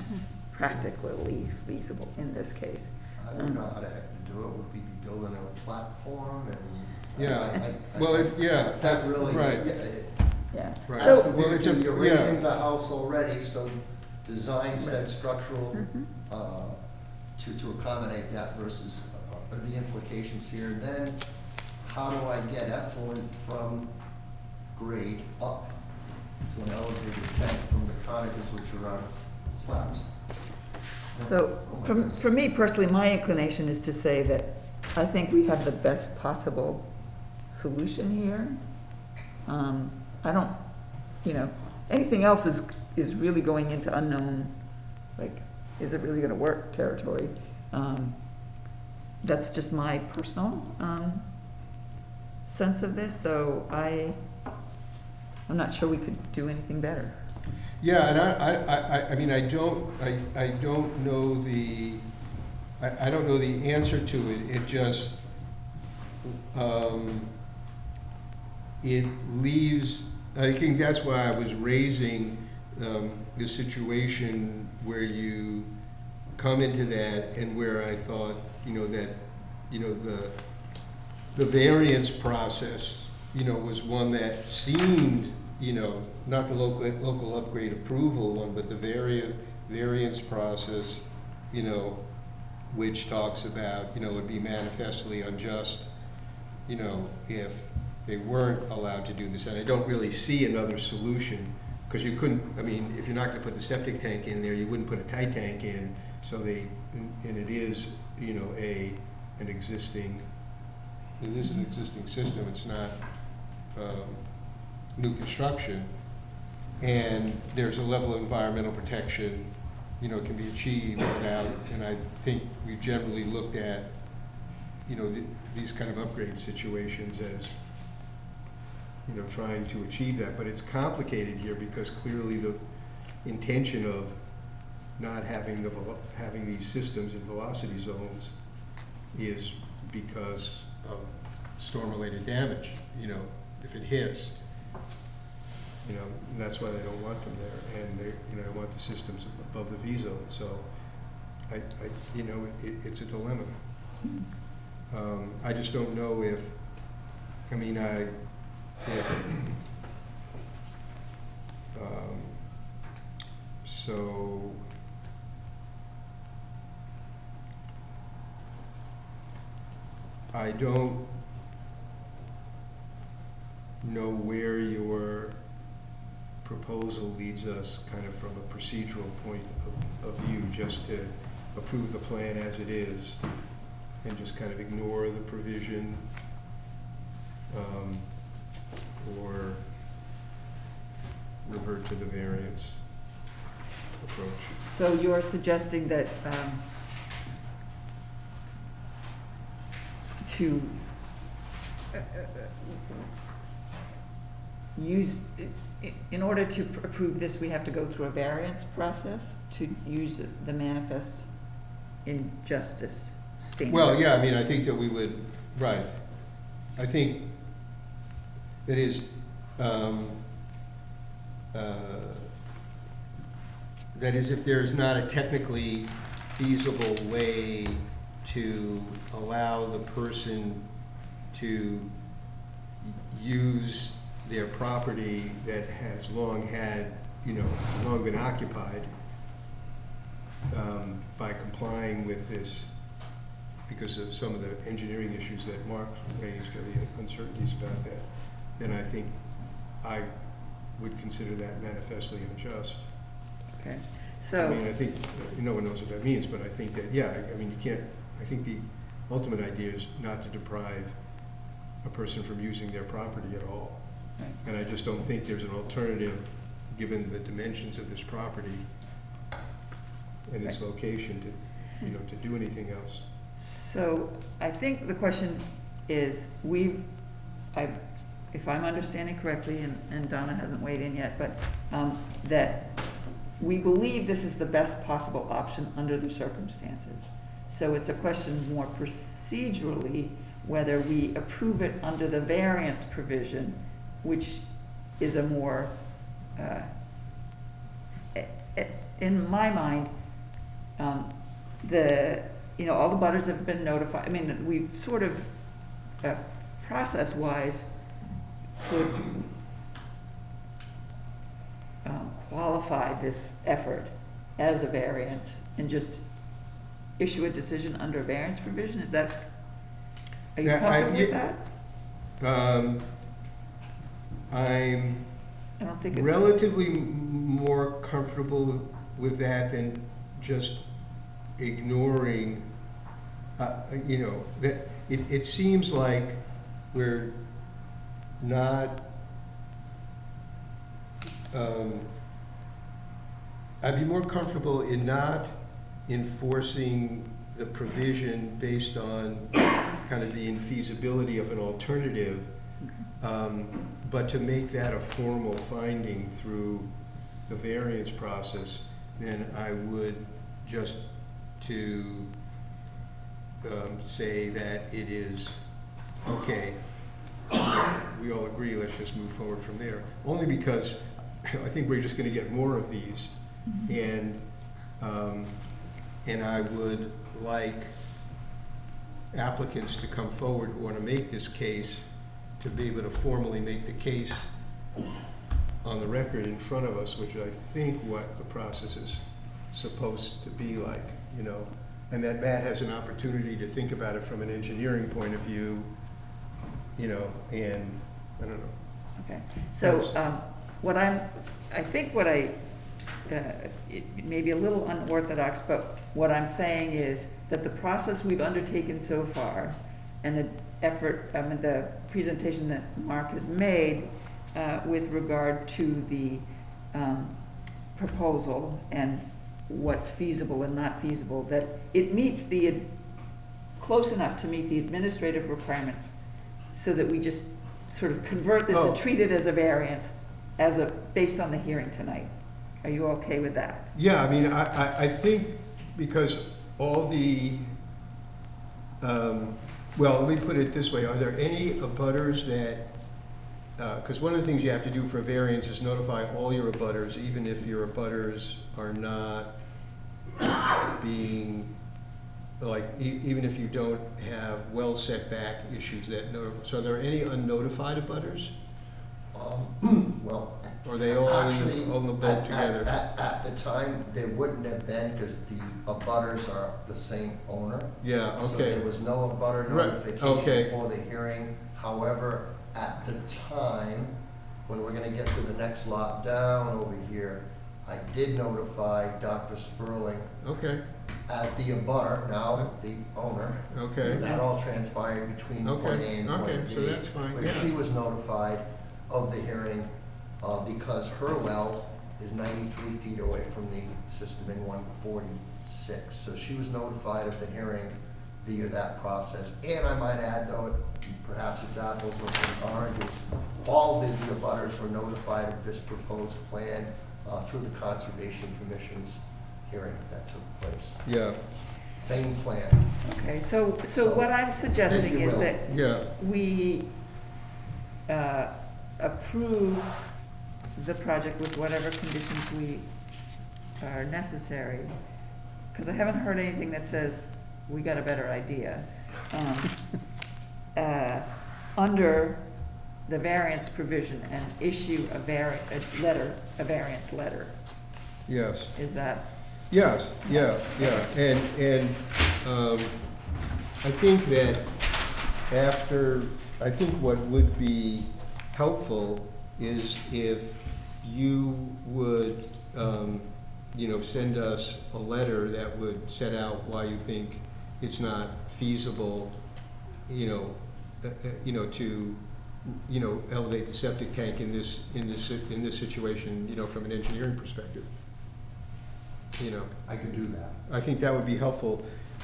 practically feasible in this case. I don't know how to do it, would we be building a platform and? Yeah. I- Well, That really, right. Yeah. Right. So, Well, it's a- You're yeah. raising the house already, so design said structural, mhm. to accommodate that versus, the implications here. And then, how do I get effluent from grade up to an elevated tank from the cottages which are on slabs? So, Oh my for goodness. me personally, my inclination is to say that I think we have the best possible solution here. I don't, you know, anything else is really going into unknown, like, is it really gonna work territory? That's just my personal, sense of this, so I'm not sure we could do anything better. Yeah, and I mean, I don't know I don't know the answer to it, it just, it leaves, I think that's why I was raising, the situation where you come into that and where I thought, you know, that, you know, the variance process, you know, was one that seemed, you know, not the local upgrade approval one, but the variance process, you know, which talks about, you know, it would be manifestly unjust, you know, if they weren't allowed to do this. And I don't really see another solution, because you couldn't, I mean, if you're not gonna put the septic tank in there, you wouldn't put a tight tank in, so and it is, you know, an existing system, it's not, new construction. And there's a level of environmental protection, you know, can be achieved without, and I think we generally looked at, you know, these kind of upgrade situations as, you know, trying to achieve that, but it's complicated here because clearly the intention of not having having these systems in velocity zones is because of storm-related damage, you know, if it hits, you know, and that's why they don't want them there, and they, you know, want the systems above the V zone, so I you know, it's a dilemma. I just don't know if, I mean, so I don't know where your proposal leads us kind of from a procedural point of view, just to approve the plan as it is and just kind of ignore the provision, or revert to the variance approach. So you're suggesting that, to use, in order to approve this, we have to go through a variance process to use the manifest injustice standard? Well, yeah, I mean, I think that we would, right, I think it is, that is, if there is not a technically feasible way to allow the person to use their property that has long had, you know, has long been occupied, by complying with this, because of some of the engineering issues that Mark raised, or the uncertainties about that, then I think I would consider that manifestly unjust. Okay, I so, mean, I think no one knows what that means, but I think that, yeah, I mean, you can't I think the ultimate idea is not to deprive a person from using their property at all. Right. And I just don't think there's an alternative, given the dimensions of this property and its location, to, to do anything else. So I think the question is, if I'm understanding correctly, and Donna hasn't weighed in yet, but that we believe this is the best possible option under the circumstances. So it's a question more procedurally, whether we approve it under the variance provision, which is a more, in my mind, all the butters have been notified. I mean, we've sort of, process-wise, could qualify this effort as a variance and just issue a decision under variance provision? Is that, are you Yeah, comfortable with that? I'm I don't think it. relatively more comfortable with that than just ignoring, that it seems like we're not, I'd be more comfortable in not enforcing the provision based on kind of the infeasibility of an alternative, but to make that a formal finding through the variance process, then I would just to say that it is, okay, we all agree, let's just move forward from there. Only because I think we're just gonna get more of these, and I would like applicants to come forward who wanna make this case, to be able to formally make the case on the record in front of us, which I think what the process is supposed to be like, and that Matt has an opportunity to think about it from an engineering point of view, and I don't know. Okay, so, it may be a little unorthodox, but what I'm saying is that the process we've undertaken so far and the effort, the presentation that Mark has made with regard to the proposal and what's feasible and not feasible, that it meets close enough to meet the administrative requirements so that we just sort of convert this and treat it as a variance based on the hearing tonight. Are you okay with that? Yeah, I mean, I think because all the, well, let me put it this way, are there any abutters that, because one of the things you have to do for a variance is notify all your abutters, even if your abutters are not being, like, even if you don't have well set back issues that so are there any unnotified abutters? Well, Or are they all actually, on the boat together? At the time, there wouldn't have been, because the abutters are the same owner. Yeah, So okay. there was no abutter Right, notification okay. for the hearing. However, at the time, when we're gonna get to the next lot down over here, I did notify Dr. Sperling Okay, as the abutter, now the owner. okay. So that all transpired between point A Okay, and point B. okay, so that's fine, Where yeah. she was notified of the hearing, because her well is 93 feet away from the system in 146. So she was notified of the hearing via that process. And I might add, though, perhaps it's apples or oranges, all the abutters were notified of this proposed plan through the Conservation Commission's hearing that took place. Yeah, Same plan. Okay, so what I'm suggesting is that yeah, we approve the project with whatever conditions we are necessary, because I haven't heard anything that says we got a better idea. Under the variance provision and issue a variance letter. yes. Is that, Yes, yeah. And I think that I think what would be helpful is if you would, send us a letter that would set out why you think it's not feasible, to, elevate the septic tank in this situation, from an engineering perspective. I could do that. I think that would be helpful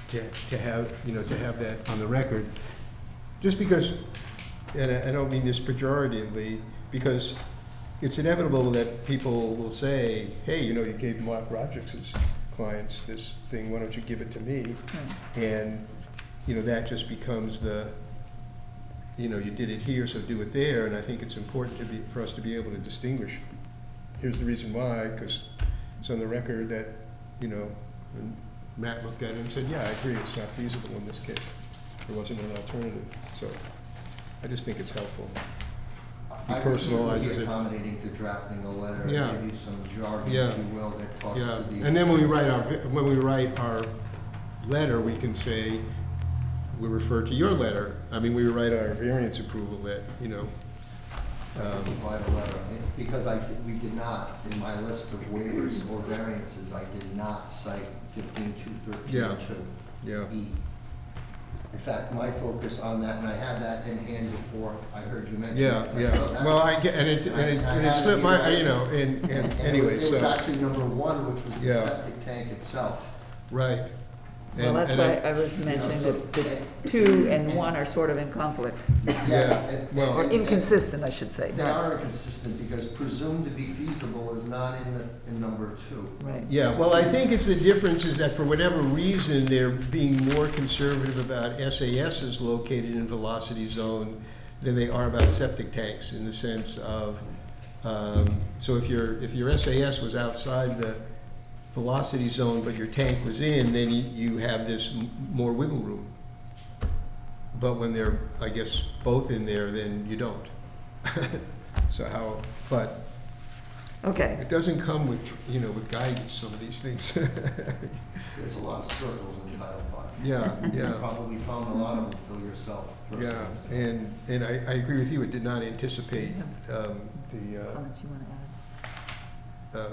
to have, to have that on the record. Just because, and I don't mean this pejoratively, because it's inevitable that people will say, hey, you gave Mark Rodrick's clients this thing, why don't you give it to me? And, that just becomes you did it here, so do it there, and I think it's important for us to be able to distinguish. Here's the reason why, because it's on the record that, and Matt looked at it and said, yeah, I agree, it's not feasible in this case. There wasn't an alternative, so I just think it's helpful. He I would certainly personalizes be it. accommodating to drafting a letter, Yeah. give you some jargon, Yeah. if you will, that talks Yeah, to the. and then when we write our letter, we can say, we refer to your letter. I mean, we write our variance approval that, Provide a letter, because we did not, in my list of waivers or variances, I did not cite 15.213.2 yeah, E. In fact, my focus on that, and I had that in hand before I heard you mention it. yeah, 'cause I yeah. thought that's- Well, I get, and it had slipped it my, here. and And anyway, it was so, actually number one, which was the Yeah. septic tank itself. right. Well, that's And why I was mentioning that the 2 and 1 are sort of in conflict, Yes, Yeah, and- well- or and- inconsistent, I should say. They are inconsistent, because presumed to be feasible is not in number 2. Right. Yeah, well, I think it's the difference is that for whatever reason, they're being more conservative about SASs located in velocity zone than they are about septic tanks, in the sense of, so if your SAS was outside the velocity zone, but your tank was in, then you have this more wiggle room. But when they're, I guess, both in there, then you don't. So but Okay, it doesn't come with, with guidance, some of these things. There's a lot of circles in Title V. Yeah, You yeah, probably found a lot of them for yourself personally. so. yeah, and I agree with you, it did not anticipate, comments you want to add?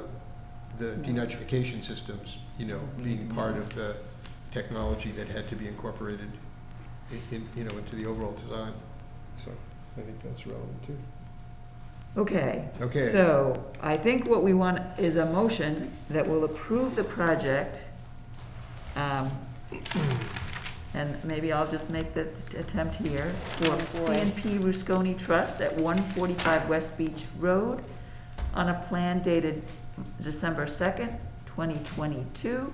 the denitrification systems, being part of the technology that had to be incorporated into the overall design. So I think that's relevant too. Okay. Okay. So, I think what we want is a motion that will approve the project. And maybe I'll just make the attempt here, for CNP Rusconi Trust at 145 West Beach Road on a plan dated December 2nd, 2022.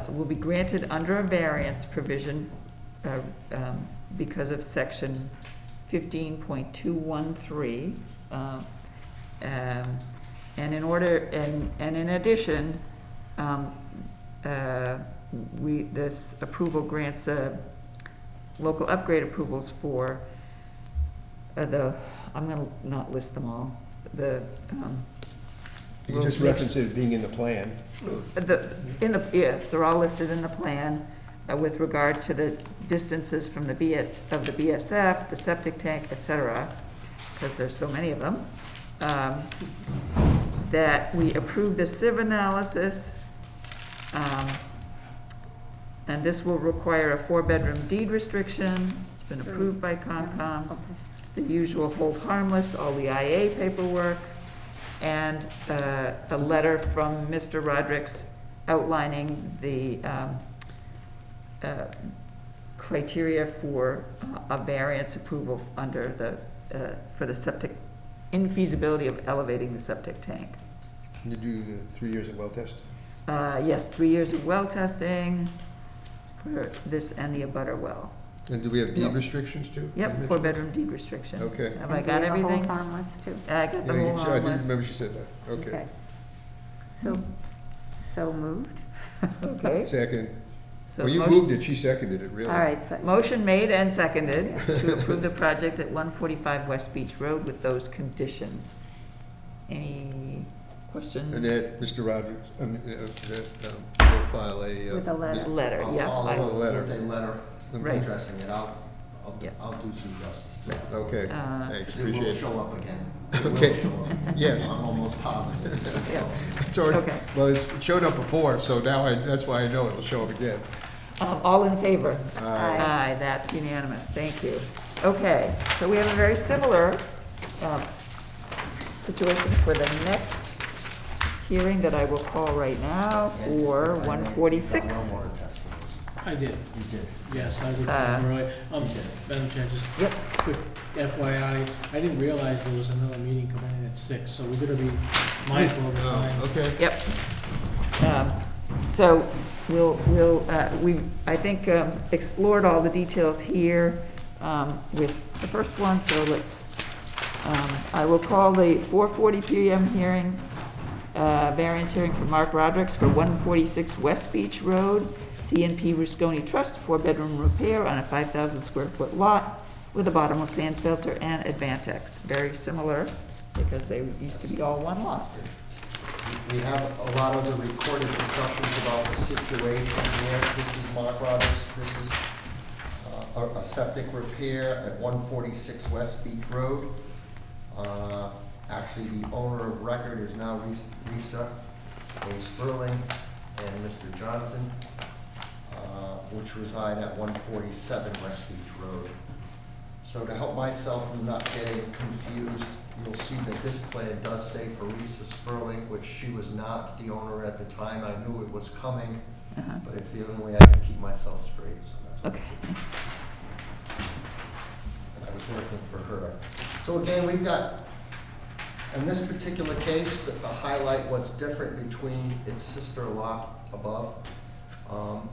Will be granted under a variance provision because of section 15.213. And in addition, this approval grants local upgrade approvals for I'm gonna not list them all, You can just reference it as being in the plan. yes, they're all listed in the plan with regard to the distances from the BSF, the septic tank, et cetera, because there's so many of them. That we approve the sieve analysis, and this will require a 4-bedroom deed restriction. It's been approved by Concom. The usual hold harmless, all the IA paperwork, and a letter from Mr. Rodrick's outlining the criteria for a variance approval under for the septic, infeasibility of elevating the septic tank. You do the 3 years of well test? Yes, 3 years of well testing for this and the abutter well. And do we have deed Yep. restrictions too? You Yep, mentioned? 4-bedroom deed restriction. Okay. Have I got everything? Hold harmless too. I got the Yeah, whole I harmless. didn't remember she said that. Okay. So moved. Okay. Second. So Well, you motion- moved it, she seconded it, really. All right, so, Motion made and seconded to approve the project at 145 West Beach Road with those conditions. Any questions? And that Mr. Rogers, will file a. With a letter. Letter, I'll yeah. follow I- up letter. with a letter Right. addressing it. I'll Yeah. do some justice to it. Okay, Uh, thanks, It will appreciate it. show up again. It will Okay. show up. Yes. I'm almost positive. Yeah. It's already, Okay. well, it showed up before, so now that's why I know it'll show up again. All in favor? Aye. Aye, that's unanimous, thank you. Okay, so we have a very similar um, situation for the next hearing that I will call right now And for if I may, you've got 146. one more testimony. I did, You did. yes, I did, Roy. Madam Chair, just Yep. quick FYI, I didn't realize there was another meeting coming in at 6, so we're gonna be mindful of the time. Oh, okay. Yep. So we've, I think, explored all the details here with the first one, so let's, I will call the 4:40 PM hearing, variance hearing for Mark Rodericks for 146 West Beach Road, CNP Rusconi Trust, 4-bedroom repair on a 5,000 square foot lot with a bottomless sand filter and Advantex. Very similar, because they used to be all one lot. We have a lot of the recorded discussions about the situation here. This is Mark Roberts. This is a septic repair at 146 West Beach Road. Actually, the owner of record is now Risa A. Sperling and Mr. Johnson, which reside at 147 West Beach Road. So to help myself from not getting confused, you'll see that this plan does say for Risa Sperling, which she was not the owner at the time. I knew it was coming, Uh-huh. but it's the only way I could keep myself straight, so that's what I Okay. did. And I was working for her. So again, we've got, in this particular case, to highlight what's different between its sister lot above.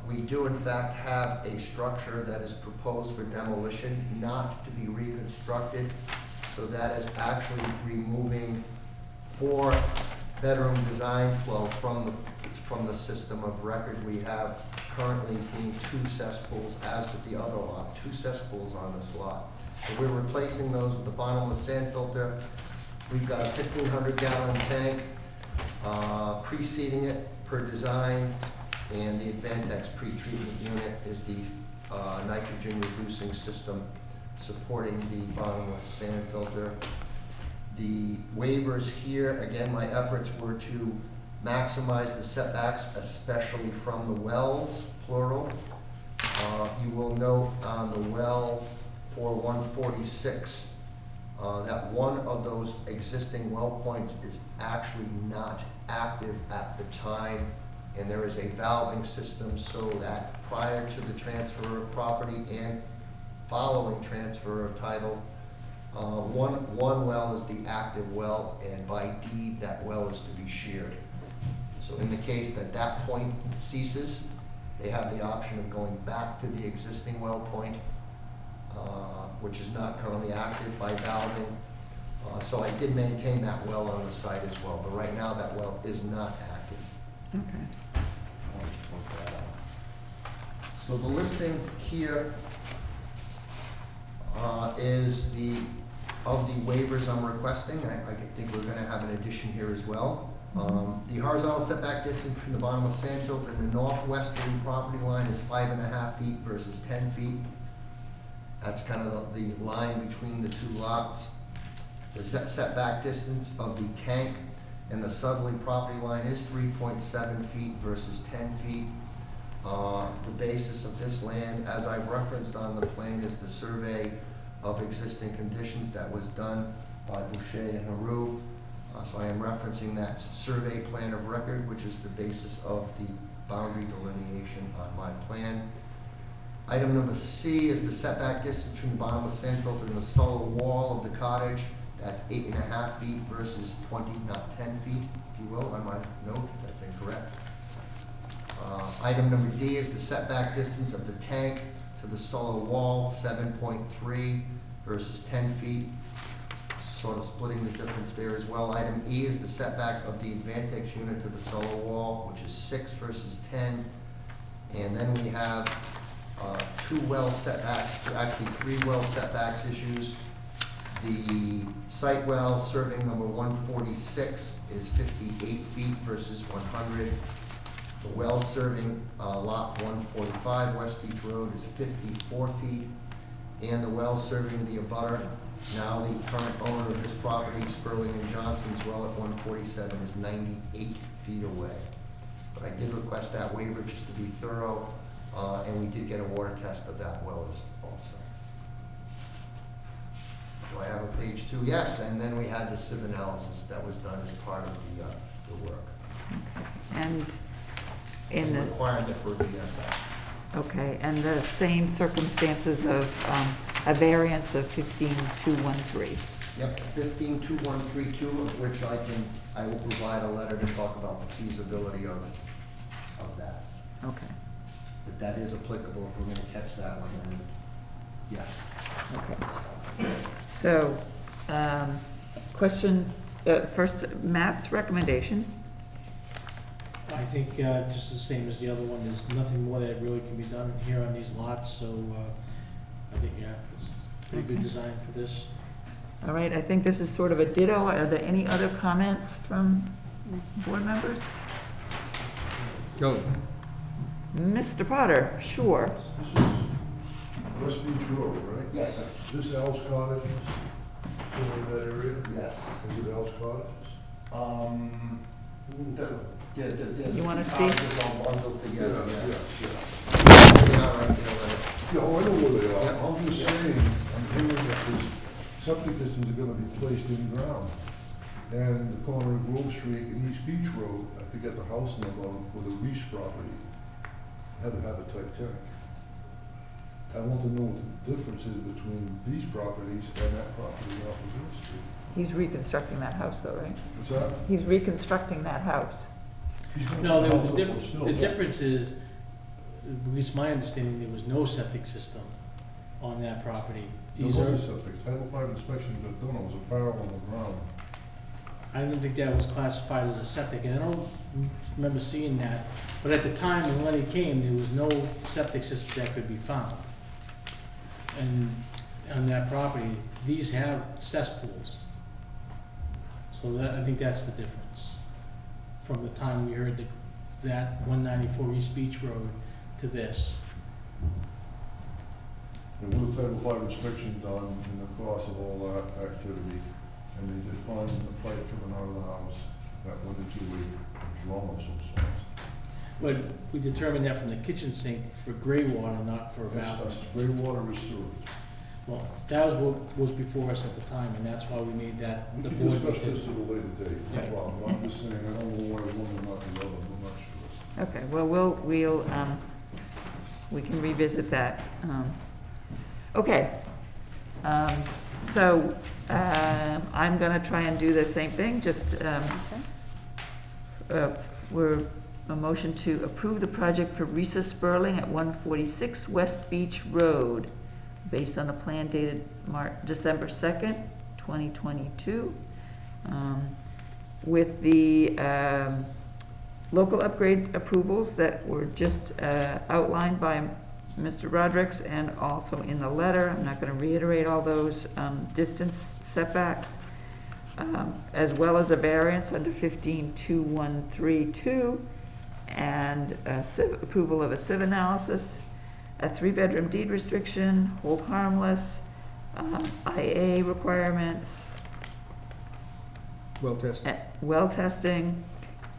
We do in fact have a structure that is proposed for demolition, not to be reconstructed. So that is actually removing 4-bedroom design flow from the system of record. We have currently being 2 cesspools, as with the other lot, 2 cesspools on this lot. So we're replacing those with the bottomless sand filter. We've got a 1,500-gallon tank preceding it per design, and the Advantex pretreatment unit is the nitrogen-reducing system supporting the bottomless sand filter. The waivers here, again, my efforts were to maximize the setbacks, especially from the wells, plural. You will note on the well for 146, that one of those existing well points is actually not active at the time, and there is a valving system so that prior to the transfer of property and following transfer of title, one well is the active well, and by deed, that well is to be shared. So in the case that that point ceases, they have the option of going back to the existing well point, which is not currently active, by valving. So I did maintain that well on the site as well, but right now that well is not active. Okay. I want to point that out. So the listing here is of the waivers I'm requesting. I think we're gonna have an addition here as well. The horizontal setback distance from the bottomless sand filter in the northwesterly property line is 5.5 feet versus 10 feet. That's kind of the line between the 2 lots. The setback distance of the tank and the southerly property line is 3.7 feet versus 10 feet. The basis of this land, as I've referenced on the plan, is the survey of existing conditions that was done by Boucher and Haru. So I am referencing that survey plan of record, which is the basis of the boundary delineation on my plan. Item number C is the setback distance from the bottomless sand filter and the solar wall of the cottage. That's 8.5 feet versus 20, not 10 feet, if you will, on my note. That's incorrect. Item number D is the setback distance of the tank to the solar wall, 7.3 versus 10 feet. Sort of splitting the difference there as well. Item E is the setback of the Advantex unit to the solar wall, which is 6 versus 10. And then we have 2 well setbacks, actually 3 well setbacks issues. The site well serving number 146 is 58 feet versus 100. The well serving lot 145 West Beach Road is 54 feet. And the well serving the abutter Now, the current owner of this property, Sperling and Johnson's well at 147, is 98 feet away. But I did request that waiver just to be thorough, and we did get a water test of that well as also. Do I have a page 2? Yes, and then we had the sieve analysis that was done as part of the work. And in the, Requirement for a BSI. okay, and the same circumstances of a variance of 15213. Yep, 152132, of which I will provide a letter to talk about the feasibility of that. Okay, But that is applicable if we're gonna catch that one, then yes. okay. So, questions, first, Matt's recommendation. I think just the same as the other one, there's nothing more that really can be done here on these lots, so I think, yeah, it's a pretty good Okay. design for this. All right, I think this is sort of a ditto. Are there any other comments from board members? No, Mr. Potter, sure. This is West Beach Road, right? Yes, sir. Is this Al's Cottages, still in that area? Yes. Is it Al's Cottages? You wanna see? Cottages all bundled together, yes. Yeah. They are right there, Yeah, oh, I know where they are. Yeah. I'm just saying, I'm hearing that this septic systems are gonna be placed in ground. And the corner of Grove Street and East Beach Road, I forget the house number, for the Reese property, had a habitat tank. I want to know what the difference is between these properties and that property off of Grove Street. He's reconstructing that house though, right? What's that? He's reconstructing that house. He's gonna No, put the, house the up diff- on still. the difference is, at least my understanding, there was no septic system on that property. There These was are, a septic, Title V inspection, but no, it was a barrel on the ground. I didn't think that was classified as a septic, and I don't remember seeing that. But at the time when Lenny came, there was no septic system that could be found. And on that property, these have cesspools. So that, I think that's the difference. From the time we heard that 194 East Beach Road to this. There was a Title V inspection done in the course of all that activity, and they did find the pipe coming out of the house that went into a drum of some sort. But we determined that from the kitchen sink for gray water, not for That's, evaporative. that's gray water is sewage. Well, that was what was before us at the time, and that's why we made that, We the can board discuss did. this at a later date, no Right. problem. I'm just saying, I don't know why one and not the other, I'm not sure. Okay, well, we can revisit that. Okay, so, I'm gonna try and do the same thing, just, we're, a motion to approve the project for Risa Sperling at 146 West Beach Road, based on a plan dated December 2nd, 2022, with the local upgrade approvals that were just outlined by Mr. Rodrick and also in the letter. I'm not gonna reiterate all those distance setbacks, as well as a variance under 152132, and approval of a sieve analysis, a 3-bedroom deed restriction, hold harmless, IA requirements, well tested. well testing,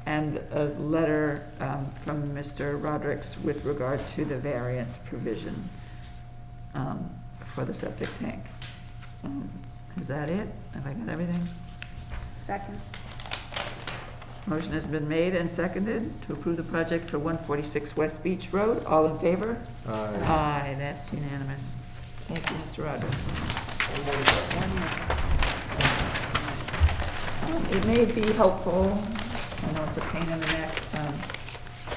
and a letter from Mr. Rodrick with regard to the variance provision for the septic tank. Is that it? Have I got everything? Second. Motion has been made and seconded to approve the project for 146 West Beach Road. All in favor? Aye, that's unanimous. Thank you, Mr. Rodrick. It may be helpful, I know it's a pain in the neck,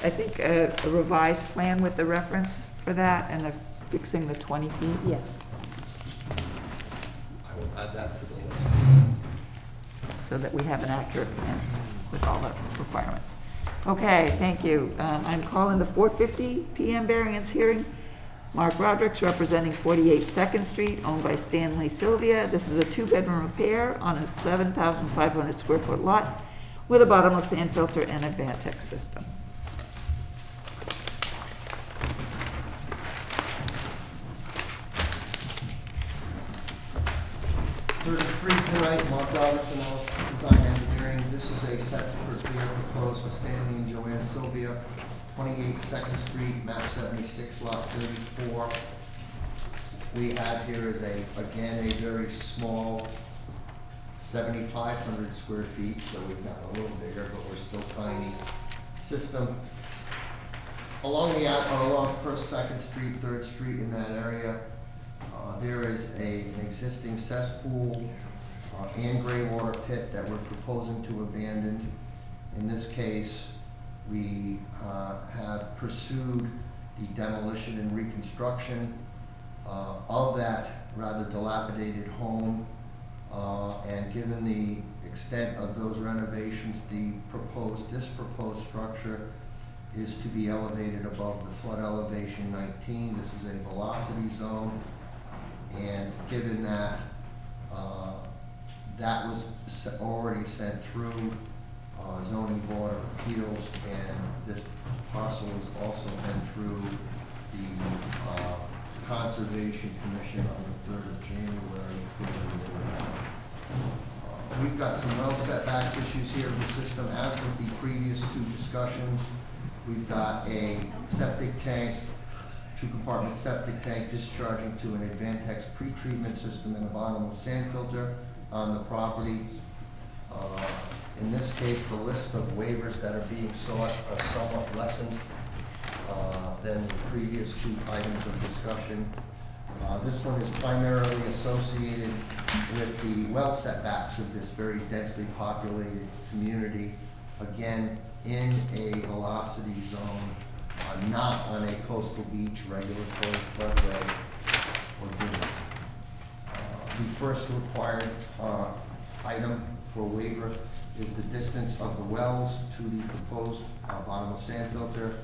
I think a revised plan with the reference for that and the fixing the 20 feet. Yes. I will add that to the list. So that we have an accurate plan with all the requirements. Okay, thank you. I'm calling the 4:50 PM variance hearing. Mark Rodrick, representing 48 Second Street, owned by Stanley Sylvia. This is a 2-bedroom repair on a 7,500 square foot lot with a bottomless sand filter and a Vantex system. three tonight, Mark Robertson, Ellis Design Engineering. This is a septic repair proposed for Stanley and Joanne Sylvia, 28 Second Street, map 76, lot 34. We have here is again, a very small 7,500 square feet, so we've got a little bigger, but we're still tiny system. Along First, Second Street, Third Street in that area, there is an existing cesspool and gray water pit that we're proposing to abandon. In this case, we have pursued the demolition and reconstruction of that rather dilapidated home. And given the extent of those renovations, this proposed structure is to be elevated above the flood elevation 19. This is a velocity zone. And given that that was already sent through zoning board of appeals, and this parcel has also been through the Conservation Commission on the 3rd of January. We've got some well setbacks issues here in the system, as with the previous two discussions. We've got a septic tank, two-compartment septic tank discharging to an Advantex pretreatment system and a bottomless sand filter on the property. In this case, the list of waivers that are being sought are somewhat lessened than the previous two items of discussion. This one is primarily associated with the well setbacks of this very densely populated community. Again, in a velocity zone, not on a coastal beach, regulatory floodway, or dune. The first required item for waiver is the distance of the wells to the proposed bottomless sand filter.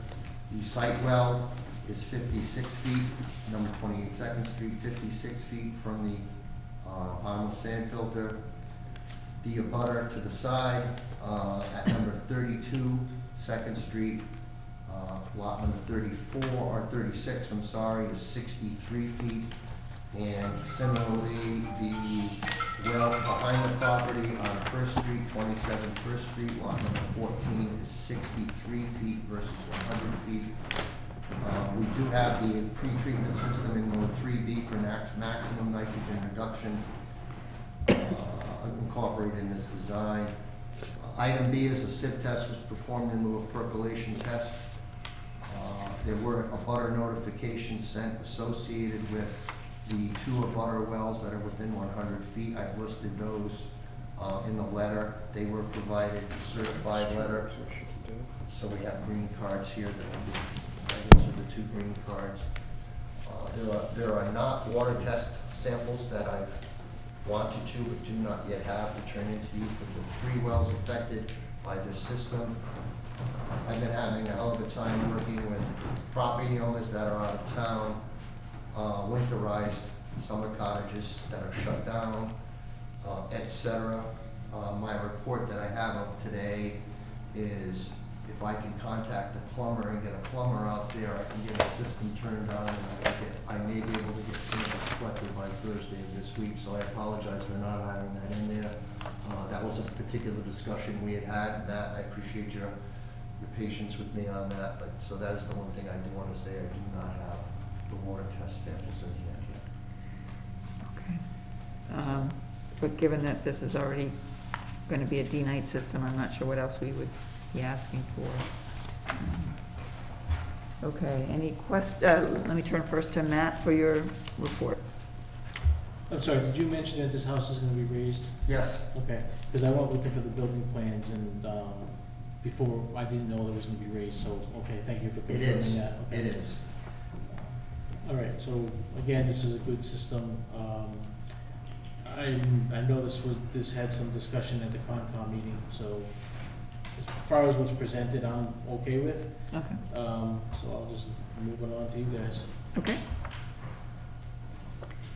The site well is 56 feet, number 28 Second Street, 56 feet from the bottomless sand filter. The abutter to the side at number 32 Second Street, lot number 34, or 36, I'm sorry, is 63 feet. And similarly, the well behind the property on First Street, 27 First Street, lot number 14, is 63 feet versus 100 feet. We do have the pretreatment system in mode 3B for maximum nitrogen reduction incorporated in this design. Item B is a sieve test was performed in lieu of percolation test. There were abutter notifications sent associated with the two abutter wells that are within 100 feet. I've listed those in the letter. They were provided a certified letter. So we have green cards here those are the two green cards. There are not water test samples that I've wanted to but do not yet have to turn into you for the 3 wells affected by this system. I've been having a hell of a time working with property owners that are out of town, winterized summer cottages that are shut down, etc. My report that I have of today is if I can contact a plumber and get a plumber out there, I can get a system turned on, and I may be able to get samples collected by Thursday of this week, so I apologize for not having that in there. That was a particular discussion we had. Matt, I appreciate your patience with me on that, but so that is the one thing I do want to say. I do not have the water test samples in hand yet. Okay. But given that this is already going to be a D-night system, I'm not sure what else we would be asking for. Okay, any let me turn first to Matt for your report. I'm sorry, did you mention that this house is gonna be raised? Yes. Okay, because I went looking for the building plans and, before, I didn't know there was gonna be raised, so, okay, thank you for It confirming is. that. Okay. It is. All right, so, again, this is a good system. I know this had some discussion at the Concom meeting, so as far as what's presented, I'm okay with. Okay. So I'll just move it on to you guys. Okay.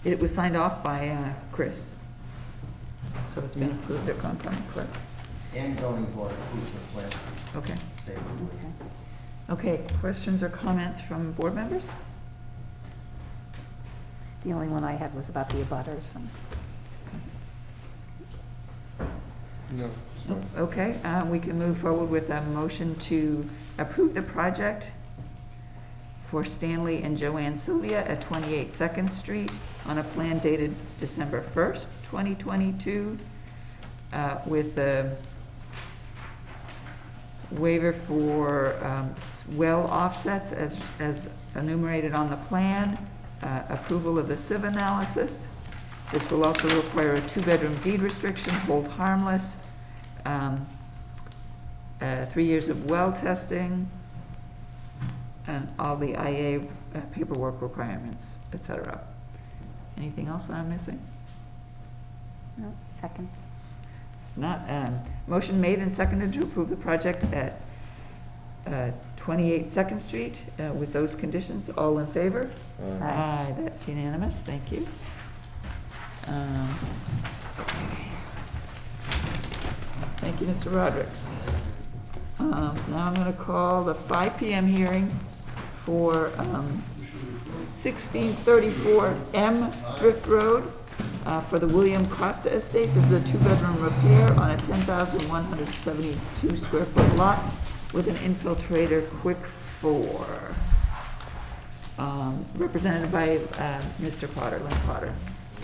It was signed off by Chris. So it's been approved at Concom, correct? And zoning board approved the plan. Okay. Stay with me. Okay, questions or comments from board members? The only one I had was about the abutters. No, it's fine. Okay, we can move forward with a motion to approve the project for Stanley and Joanne Sylvia at 28 Second Street on a plan dated December 1st, 2022, with the waiver for well offsets as enumerated on the plan, approval of the sieve analysis. This will also require a 2-bedroom deed restriction, hold harmless, 3 years of well testing, and all the IA paperwork requirements, et cetera. Anything else I'm missing? No, second. Not, motion made and seconded to approve the project at 28 Second Street with those conditions. All in favor? Aye, that's unanimous, thank you. Okay. Thank you, Mr. Rodericks. Now I'm gonna call the 5 PM hearing for 1634 M Drift Road for the William Costa Estate. This is a 2-bedroom repair on a 10,172 square foot lot with an infiltrator quick 4. Represented by Mr. Potter, Lynn Potter.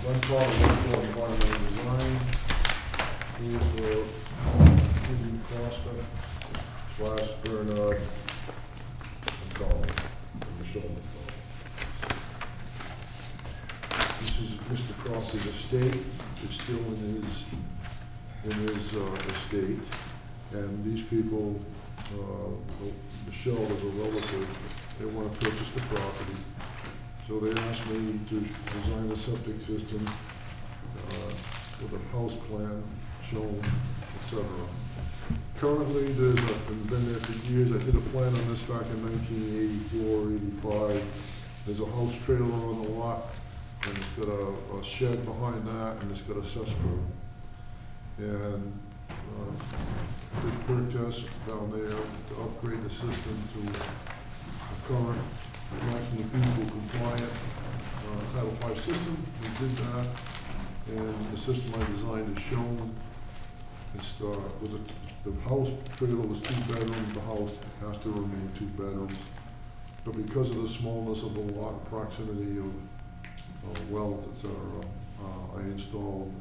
One call, one environmental design, here for William Costa / Bernard McDonald, or Michelle McDonald. This is Mr. Costa's estate, it's still in his estate, and these people, Michelle is a relative, they want to purchase the property. So they asked me to design a septic system with a house plan shown, etc. Currently, I've been there for years. I did a plan on this back in 1984, 85. There's a house trailer on the lot, and it's got a shed behind that, and it's got a cesspool. And did perk test down there to upgrade the system to a current maximum feasible compliant Title V system. We did that, and the system I designed is shown. The house trailer was 2 bedrooms, the house has to remain 2 bedrooms. But because of the smallness of the lot, proximity of wells, et cetera, I installed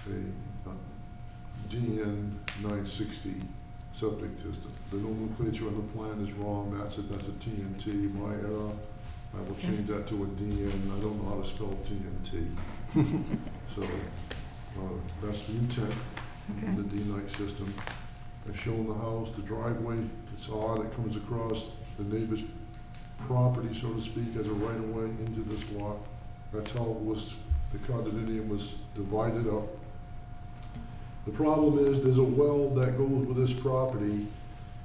a DN 960 septic system. The nomenclature on the plan is wrong, that's a TNT, my error. I will change that to a DN, I don't know how to spell TNT. So, that's the intent of the D-Night system. I've shown the house, the driveway, it's odd, it comes across the neighbor's property, so to speak, as a right-of-way into this lot. That's how it was, the condominium was divided up. The problem is, there's a well that goes with this property,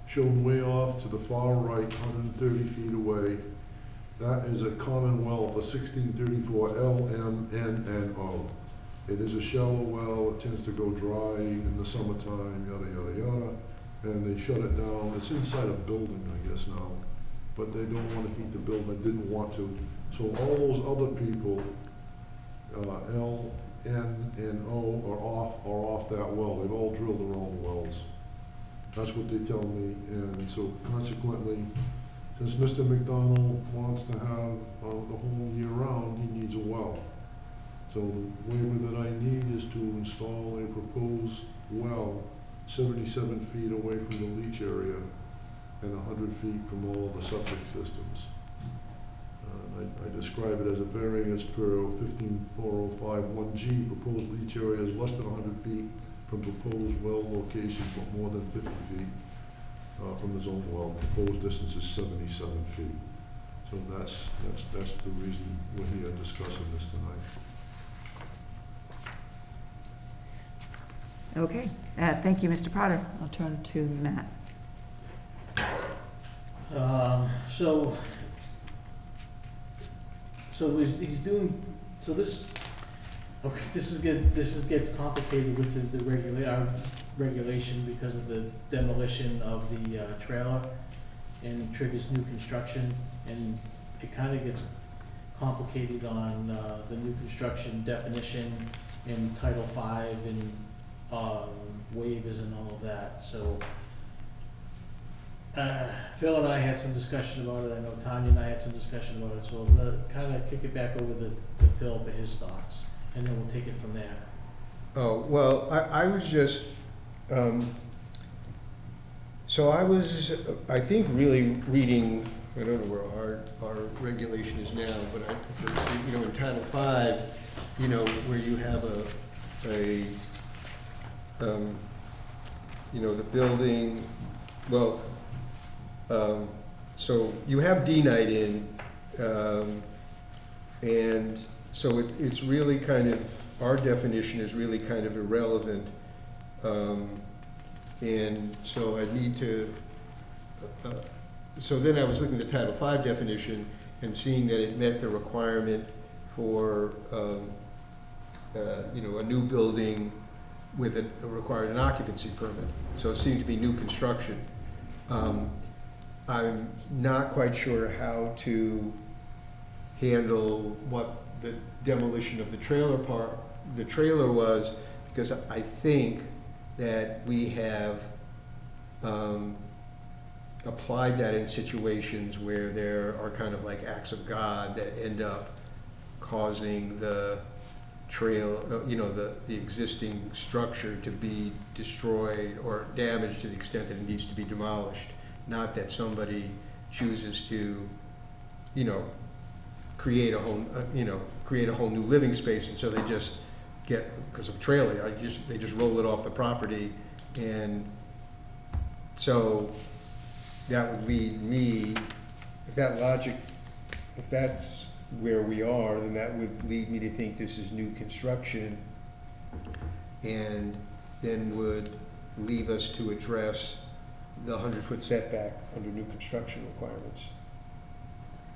shown way off to the far right, 130 feet away. That is a common well for 1634 LMNNO. It is a shallow well, it tends to go dry in the summertime, yada, yada, yada. And they shut it down, it's inside a building, I guess now, but they don't want to heat the building, they didn't want to. So all those other people, L, N, and O are off that well. They've all drilled their own wells. That's what they tell me, and so consequently, since Mr. McDonald wants to have the whole year round, he needs a well. So the waiver that I need is to install a proposed well 77 feet away from the leach area and 100 feet from all the septic systems. I describe it as a variance per 15405-1G. Proposed leach area is less than 100 feet from proposed well location, but more than 50 feet from the zone well. Proposed distance is 77 feet. So that's the reason we're here discussing this tonight. Okay, thank you, Mr. Potter. I'll turn to Matt. He's doing, this gets complicated with the regulation because of the demolition of the trailer and triggers new construction, and it kind of gets complicated on the new construction definition in Title V and waivers and all of that, so. Phil and I had some discussion about it, I know Tanya and I had some discussion about it, so I'm gonna kinda kick it back over to Phil for his thoughts, and then we'll take it from there. Oh, well, I was just, so I was, I think, really reading, I don't know where our regulation is now, but in Title V, where you have the building, well, so you have D-night in, and so it's really kind of, our definition is really kind of irrelevant. And so I need to, so then I was looking at the Title V definition and seeing that it met the requirement for, a new building with required an occupancy permit. So it seemed to be new construction. I'm not quite sure how to handle what the demolition of the trailer was, because I think that we have applied that in situations where there are kind of like acts of God that end up causing the the existing structure to be destroyed or damaged to the extent that it needs to be demolished. Not that somebody chooses to, create a whole new living space, and so they just get, because of trailer, they just roll it off the property, and so that would lead me, if that's where we are, then that would lead me to think this is new construction, and then would leave us to address the 100-foot setback under new construction requirements.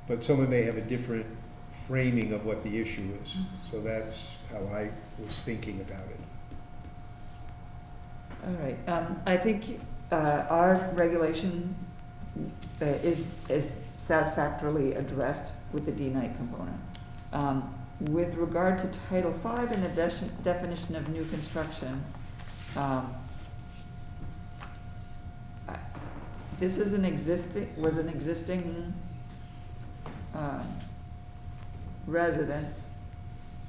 But someone may have a different framing of what the issue is, so that's how I was thinking about it. All right, I think our regulation is satisfactorily addressed with the D-night component. With regard to Title V and the definition of new construction, this is was an existing residence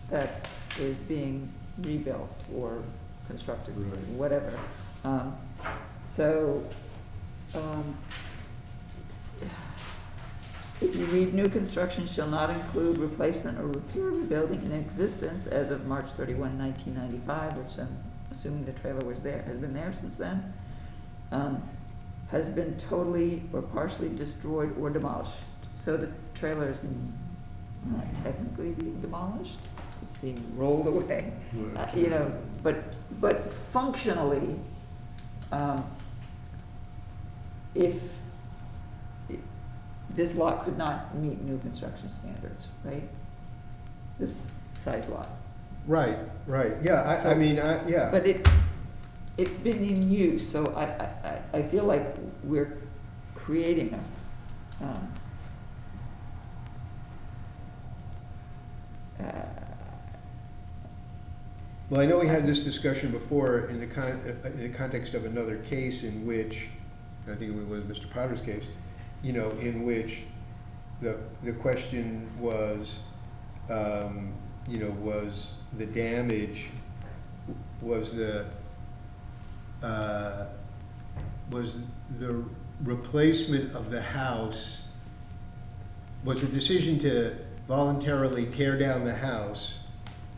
that is being rebuilt or constructed, or whatever. If you read, new construction shall not include replacement or repair of a building in existence as of March 31, 1995, which I'm assuming the trailer has been there since then, has been totally or partially destroyed or demolished. So the trailer is not technically being demolished, it's being rolled away. But functionally, if this lot could not meet new construction standards, right? This size lot. Right, yeah. Yeah. But it's been in use, so I feel like we're creating a, Well, I know we had this discussion before in the context of another case in which, I think it was Mr. Potter's case, in which the question was, was the damage, was the replacement of the house, was the decision to voluntarily tear down the house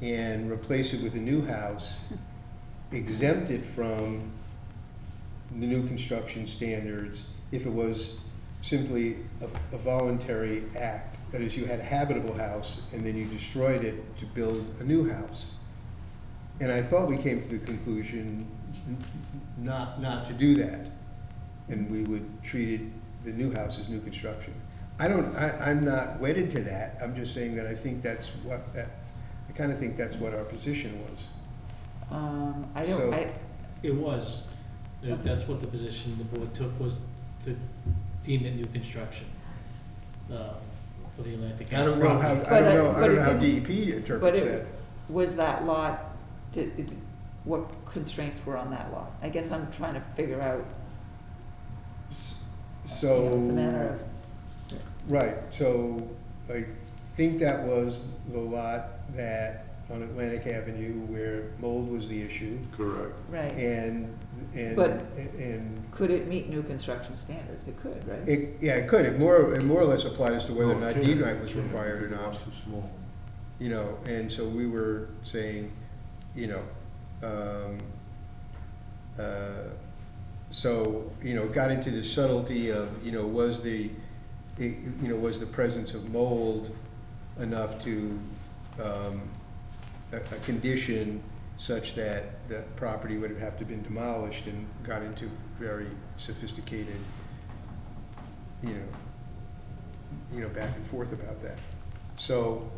and replace it with a new house exempted from the new construction standards if it was simply a voluntary act. That is, you had a habitable house and then you destroyed it to build a new house. And I thought we came to the conclusion not to do that. And we would treat the new house as new construction. I'm not wedded to that. I'm just saying that I think that's what I kind of think that's what our position was. It was, that's what the position the board took, was to deem it new construction, for the Atlantic. I don't know how DEP interprets that. Was that lot, what constraints were on that lot. I guess I'm trying to figure out, you know, it's a matter of, Right, so I think that was the lot that, on Atlantic Avenue, where mold was the issue, Correct. right. and, But- and Could it meet new construction standards? It could, right? it could, it more or less applied as to whether or No, not it deed can't. right was Can't, required or because not. it's too small. You know, and so we were saying, you know, so, you know, got into the subtlety of, you know, was the presence of mold enough to, a condition such that the property would have to been demolished, and got into very sophisticated, you know, back and forth about that. So,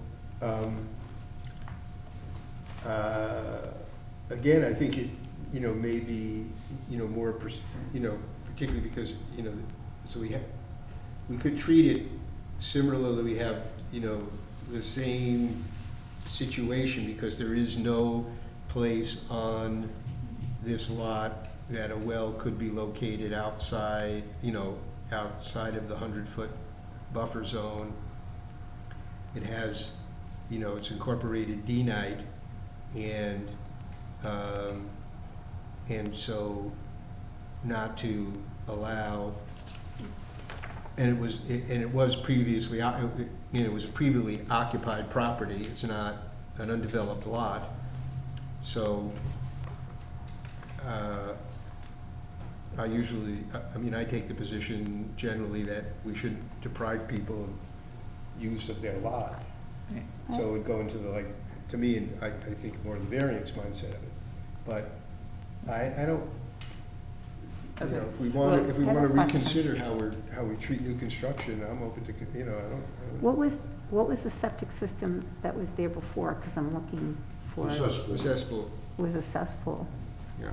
again, I think it, you know, may be, you know, more, you know, particularly because, you know, so we could treat it similarly, we have, you know, the same situation, because there is no place on this lot that a well could be located outside, you know, outside of the 100-foot buffer zone. It has, you know, it's incorporated D-Nite, and so not to allow, and it was previously, you know, it was a previously occupied property, it's not an undeveloped lot, so, I take the position generally that we shouldn't deprive people of use of their lot. Right. So it would go into the, like, to me, and I think more of the variance mindset of it. But I don't, you know, Okay. if we want, Well, if we I have want to a question. reconsider how we treat new construction, I'm open to, you know, I don't. What was the septic system that was there before? Because I'm looking for, The cesspool. Cesspool, was a cesspool. yeah.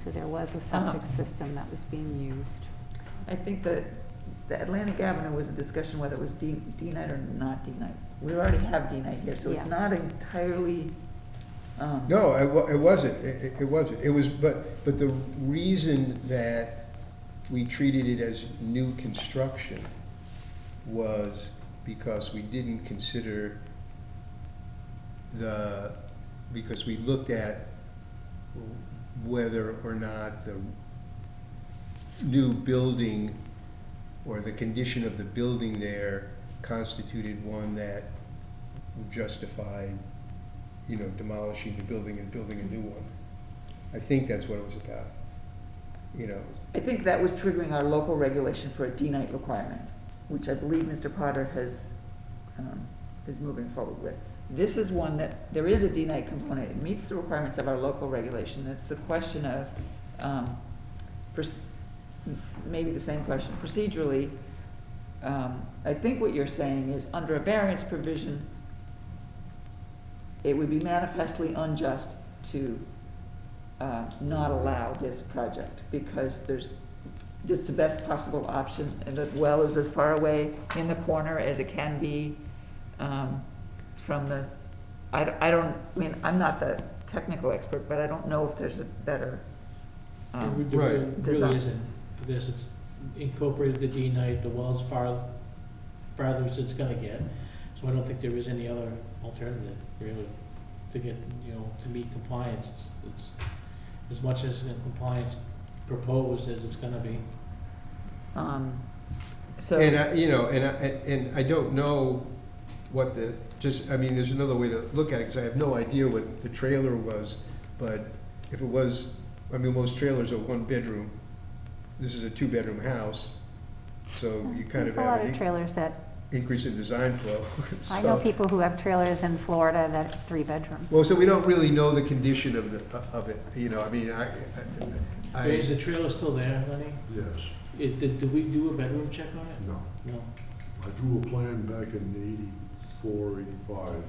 So there was a septic system that was being used. I think that the Atlantic Avenue was a discussion whether it was D-Nite or not D-Nite. We already have D-Nite here, so it's Yeah. not entirely, No, it wasn't, it wasn't. It was, but the reason that we treated it as new construction was because we didn't consider because we looked at whether or not the new building or the condition of the building there constituted one that justified, you know, demolishing the building and building a new one. I think that's what it was about, you know. I think that was triggering our local regulation for a D-Nite requirement, which I believe Mr. Potter is moving forward with. This is one that, there is a D-Nite component, it meets the requirements of our local regulation. It's the question of, maybe the same question, procedurally, I think what you're saying is, under a variance provision, it would be manifestly unjust to not allow this project, because it's the best possible option, and the well is as far away in the corner as it can be from the, I mean, I'm not the technical expert, but I don't know if there's a better, There Right. really Design. isn't for this, it's incorporated the D-Nite, the well's farther as it's gonna get, so I don't think there is any other alternative, really, to get, you know, to meet compliance. It's as much as the compliance proposed as it's gonna be. so. And I, you know, and I don't know what I mean, there's another way to look at it, because I have no idea what the trailer was, but if it was, I mean, most trailers are one bedroom. This is a 2-bedroom house, so you kind of There's a lot have of an trailers that, increase in design flow. I know So- people who have trailers in Florida that are 3 bedrooms. Well, so we don't really know the condition of it, you know, I mean, Is the trailer still there, Lenny? Yes, Did we do a bedroom check on it? no. No. I drew a plan back in 84, 85,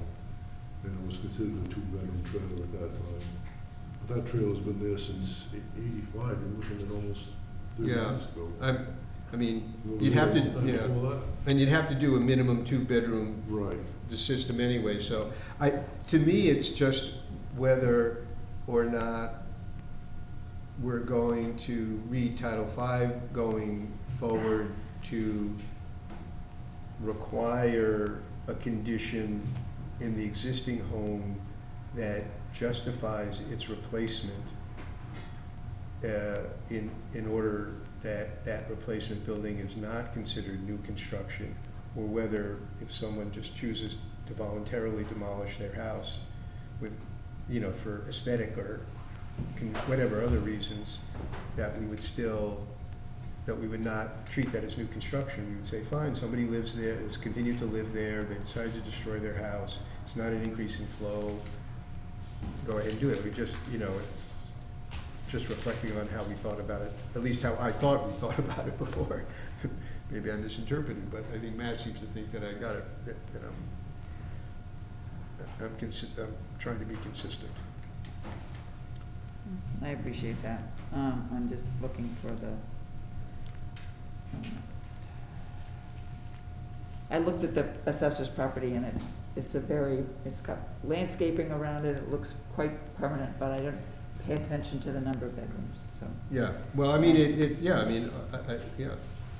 and it was considered a 2-bedroom trailer at that time. But that trailer's been there since 85, you're looking at almost 30 Yeah. years ago. I mean, you'd have to, you know, Well, and you'd have to do a minimum two-bedroom right. the system anyway, so to me, it's just whether or not we're going to read Title V going forward to require a condition in the existing home that justifies its replacement in order that that replacement building is not considered new construction, or whether if someone just chooses to voluntarily demolish their house with, you know, for aesthetic or whatever other reasons, that we would still, that we would not treat that as new construction. We would say, fine, somebody lives there, has continued to live there, they decided to destroy their house, it's not an increase in flow, go ahead and do it. We just, you know, it's just reflecting on how we thought about it, at least how I thought we thought about it before. Maybe I'm misinterpreting, but I think Matt seems to think that I got it, that I'm trying to be consistent. I appreciate that. I'm just looking for the, I looked at the assessor's property and it's it's got landscaping around it, it looks quite permanent, but I don't pay attention to the number of bedrooms, so. Yeah, well, I mean, yeah.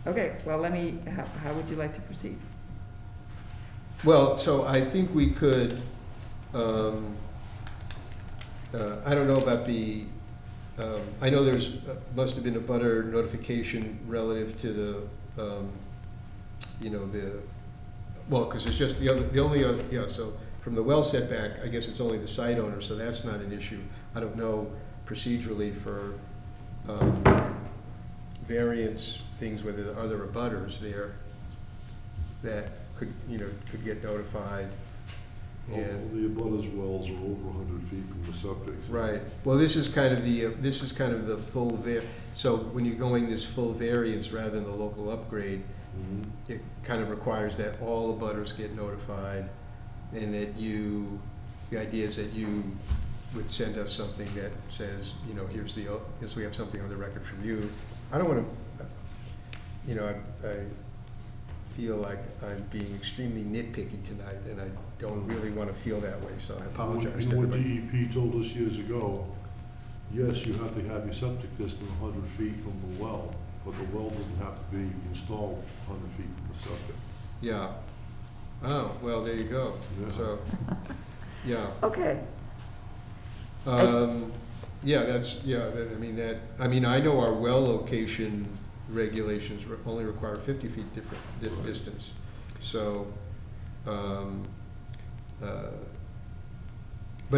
Okay, well, how would you like to proceed? Well, so I think we could, I don't know about the, I know there's, must have been a butter notification relative to the, you know, well, because it's just the only other, yeah, so from the well setback, I guess it's only the site owner, so that's not an issue. I don't know procedurally for variance things, whether there are other abutters there that could, you know, could get notified. All And the abutters wells are over 100 feet from the septic. So right, well, this is kind of the, full so when you're going this full variance rather than the local upgrade, Mhm. it kind of requires that all abutters get notified, and that the idea is that you would send us something that says, you know, here's we have something on the record from you. I don't wanna, you know, I feel like I'm being extremely nitpicky tonight, and I don't really wanna feel that way, so I apologize You to know what everybody. DEP told us years ago? Yes, you have to have your septic system 100 feet from the well, but the well doesn't have to be installed 100 feet from the septic. Yeah. Oh, well, there you go. Yeah. So, yeah. Okay, Yeah, I mean, I know our well location regulations only require 50 feet different distance. So, but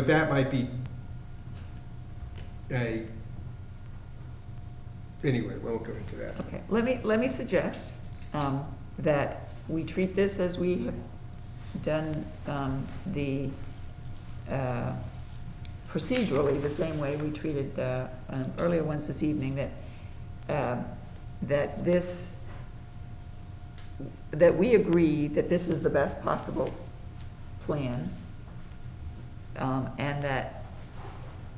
that might be anyway, we won't go into that. okay, let me suggest, that we treat this as we have done, procedurally, the same way we treated, earlier ones this evening, that we agree that this is the best possible plan, and that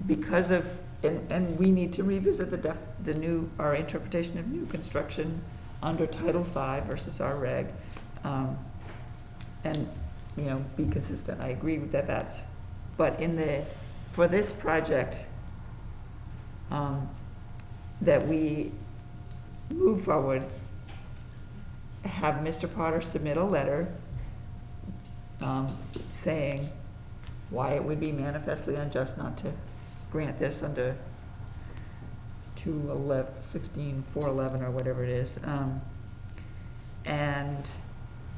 because of, and we need to revisit our interpretation of new construction under Title V versus our reg, and, you know, be consistent. I agree with that, but for this project, that we move forward, have Mr. Potter submit a letter, saying why it would be manifestly unjust not to grant this under 411 or whatever it is, and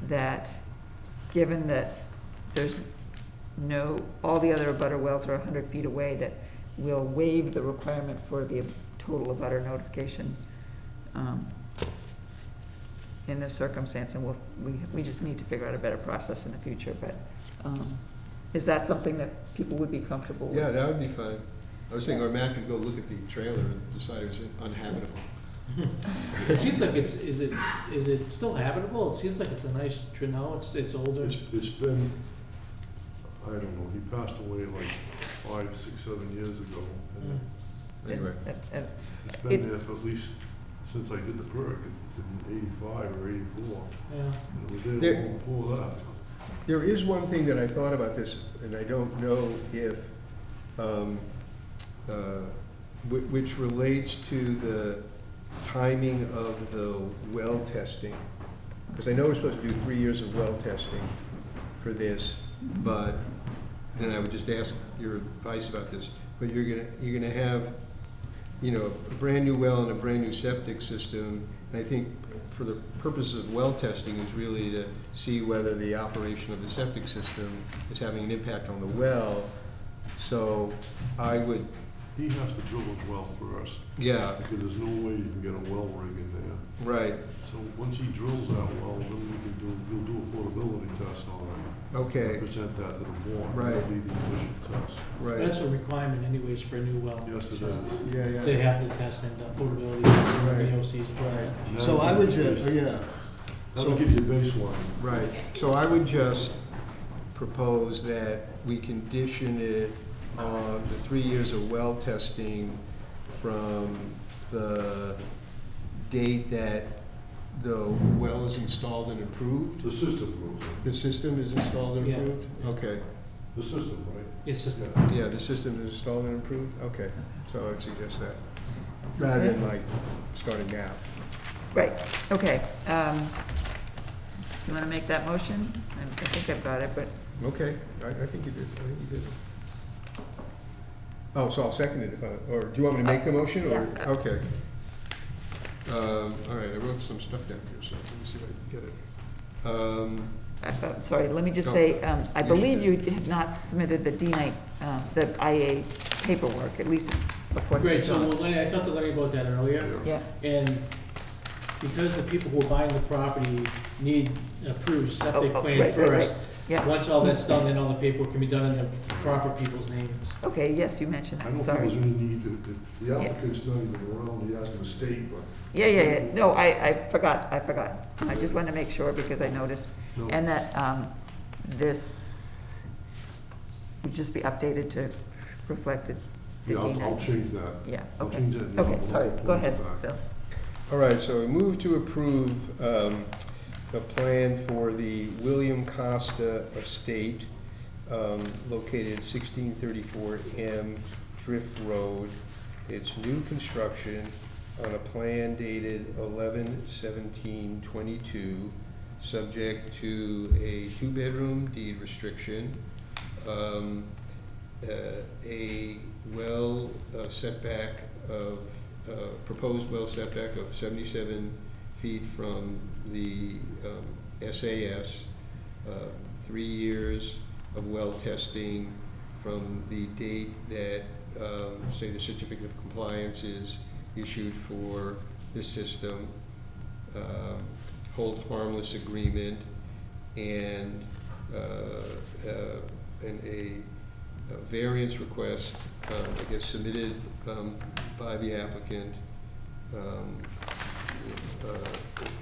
that given that there's all the other abutter wells are 100 feet away, that we'll waive the requirement for the total abutter notification in this circumstance, and we just need to figure out a better process in the future, but is that something that people would be comfortable with? Yeah, that would be fine. I was thinking, or Yes. Matt could go look at the trailer and decide it was uninhabitable. It seems like is it still habitable? It seems like it's a nice, no, it's older. It's been, I don't know, he passed away like 5, 6, 7 years ago. And Anyway, it's been there for at least since I did the perk in '85 or '84, Yeah. and it was There- there long before that. There is one thing that I thought about this, and I don't know if, which relates to the timing of the well testing. Because I know we're supposed to do 3 years of well testing for this, but, and I would just ask your advice about this, but you're gonna have, you know, a brand-new well and a brand-new septic system, and I think for the purposes of well testing is really to see whether the operation of the septic system is having an impact on the well. So I would, He has to drill his well first, yeah, because there's no way you can get a well rig in there. right, So once he drills that well, then we'll do a portability test on it. okay, Present that to the board. Right. That'll be the initial test. right. That's a requirement anyways for a new well. Yes, it So is. Yeah, They have the test and portability test and Right. VOCs. Right. And So I that'll would give you- just, yeah, That'll so- give you a baseline. right. So I would just propose that we condition it on the 3 years of well testing from the date that the well is installed and approved. The system goes The system is installed and Yeah. approved? Okay, in. The system, right? It's just, yeah, the system is installed and approved? Okay, so I would suggest that, rather than like starting now. Right, okay. You want to make that motion? I think I've got it, but, Okay, I think you did, I think you did. Oh, so I'll second it if I, or do you want me to make the motion, or? Yes. Okay. All right, I wrote some stuff down here, so let me see if I can get it. sorry, let me just Go. say, I Yes, you believe you did. have not submitted the D-Night, the IA paperwork, at least it's according to great, so John. well, Lenny, I talked to Lenny about that earlier. Yeah, And because the people who are buying the property need an approved septic Oh, plan right, first, yeah. once all that's done, then all the paperwork can be done in the proper people's names. Okay, yes, you mentioned I that, don't think sorry. there's any need to, the applicant's not even around, he has to state, but. Yeah, no, I forgot. I just wanted to make sure because I noticed. No. And that, this would just be updated to reflect the Yeah, I'll D-Night. change that. Yeah, I'll okay. change that in the Okay, envelope, sorry, I'll go pull it ahead, back. Phil. All right, so we move to approve the plan for the William Costa Estate, located at 1634 M Drift Road. It's new construction on a plan dated 11/17/22, subject to a 2-bedroom deed restriction, a well setback of, proposed well setback of 77 feet from the SAS, 3 years of well testing from the date that, say, the certificate of compliance is issued for this system, hold harmless agreement, and a variance request, I guess, submitted by the applicant,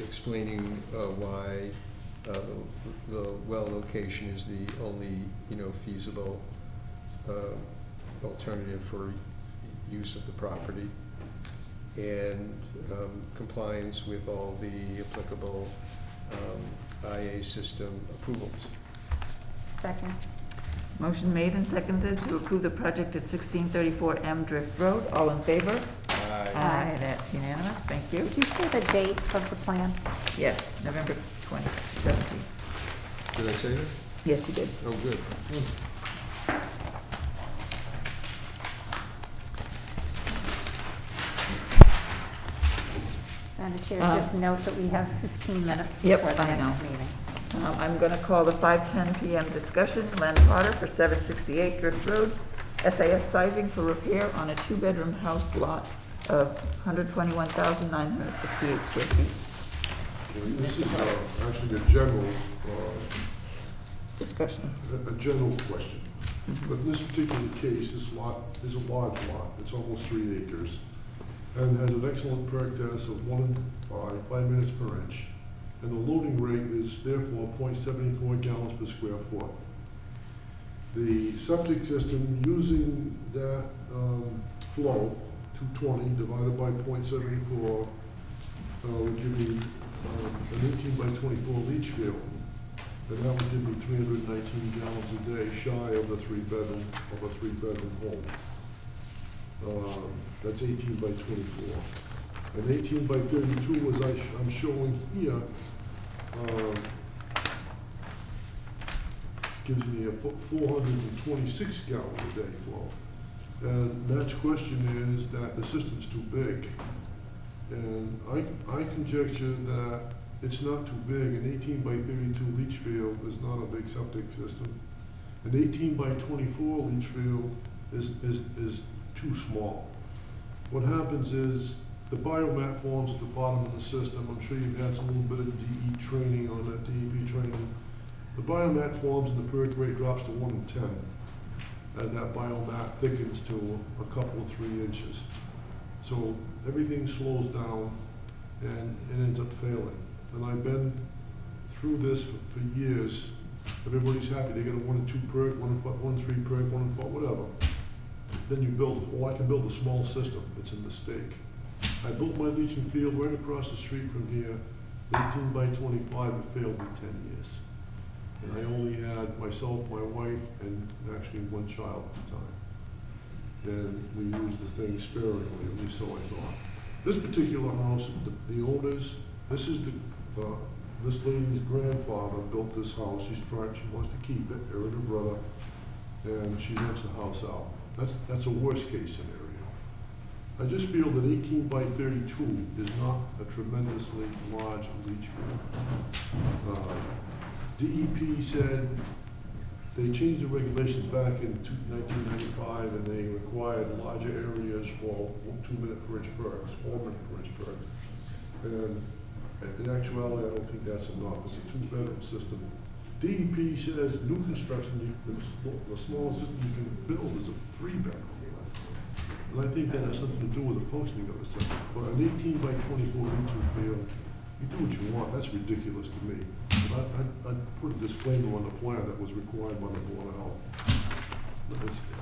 explaining why the well location is the only, feasible alternative for use of the property, and compliance with all the applicable IA system approvals. Second. Motion made and seconded to approve the project at 1634 M Drift Road. All in favor? Aye. That's unanimous, thank you. Did you say the date of the plan? Yes, November 2017. Did I say that? Yes, you did. Oh, good. Madam Chair, just note that we have 15 minutes Yep, before the I next know. meeting. I'm going to call the 5:10 PM discussion, Len Potter for 768 Drift Road, SAS sizing for repair on a 2-bedroom house lot of 121,968 square feet. Okay, this is actually a general, Discussion. a general question. But in this particular case, this lot is a large lot, it's almost 3 acres, and has an excellent perk test of 1 in 5 minutes per inch. And the loading rate is therefore 0.74 gallons per square foot. The septic system, using that flow, 220 divided by 0.74, would give me an 18 by 24 leach field, and that would give me 319 gallons a day, shy of a three-bedroom home. That's 18 by 24. And 18 by 32, as I'm showing here, gives me a 426 gallons a day flow. And Matt's question is that the system's too big. And I conjecture that it's not too big. An 18 by 32 leach field is not a big septic system. An 18 by 24 leach field is too small. What happens is the biomat forms at the bottom of the system. I'm sure you've had some little bit of DE training on that, DEP training. The biomat forms and the perk rate drops to 1 in 10 as that biomat thickens to a couple of 3 inches. So everything slows down and it ends up failing. And I've been through this for years. Everybody's happy. They get a 1 and 2 perk, 1 and 3 perk, 1 and 4, whatever. Then you build, I can build a small system. It's a mistake. I built my leaching field right across the street from here, 18 by 25, it failed in 10 years. And I only had myself, my wife, and actually 1 child at the time. And we used the thing sparingly, at least so I thought. This particular house, the owners, this lady's grandfather built this house. She wants to keep it, her and her brother, and she rents the house out. That's a worst case scenario. I just feel that 18 by 32 is not a tremendously large leach field. DEP said they changed the regulations back in 1995 and they required larger areas for 2-minute per inch perks, 4-minute per inch perks. And in actuality, I don't think that's enough. It's a 2-bedroom system. DEP says new construction, the smallest system you can build is a 3-bedroom. And I think that has something to do with the functioning of the system. But an 18 by 24 leaching field, you do what you want. That's ridiculous to me. But I put a disclaimer on the plan that was required by the Board of Health.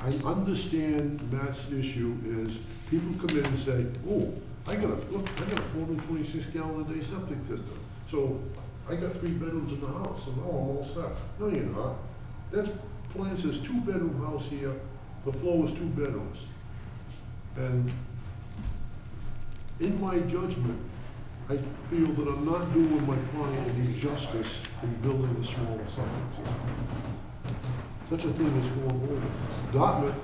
I understand Matt's issue is people come in and say, oh, I got a 426 gallon a day septic system. So I got 3 bedrooms in the house, so now I'm all set. No, you're not. That plan says 2-bedroom house here, the flow is 2 bedrooms. And in my judgment, I feel that I'm not doing my client any justice in building a smaller septic system. Such a thing is going on. Dartmouth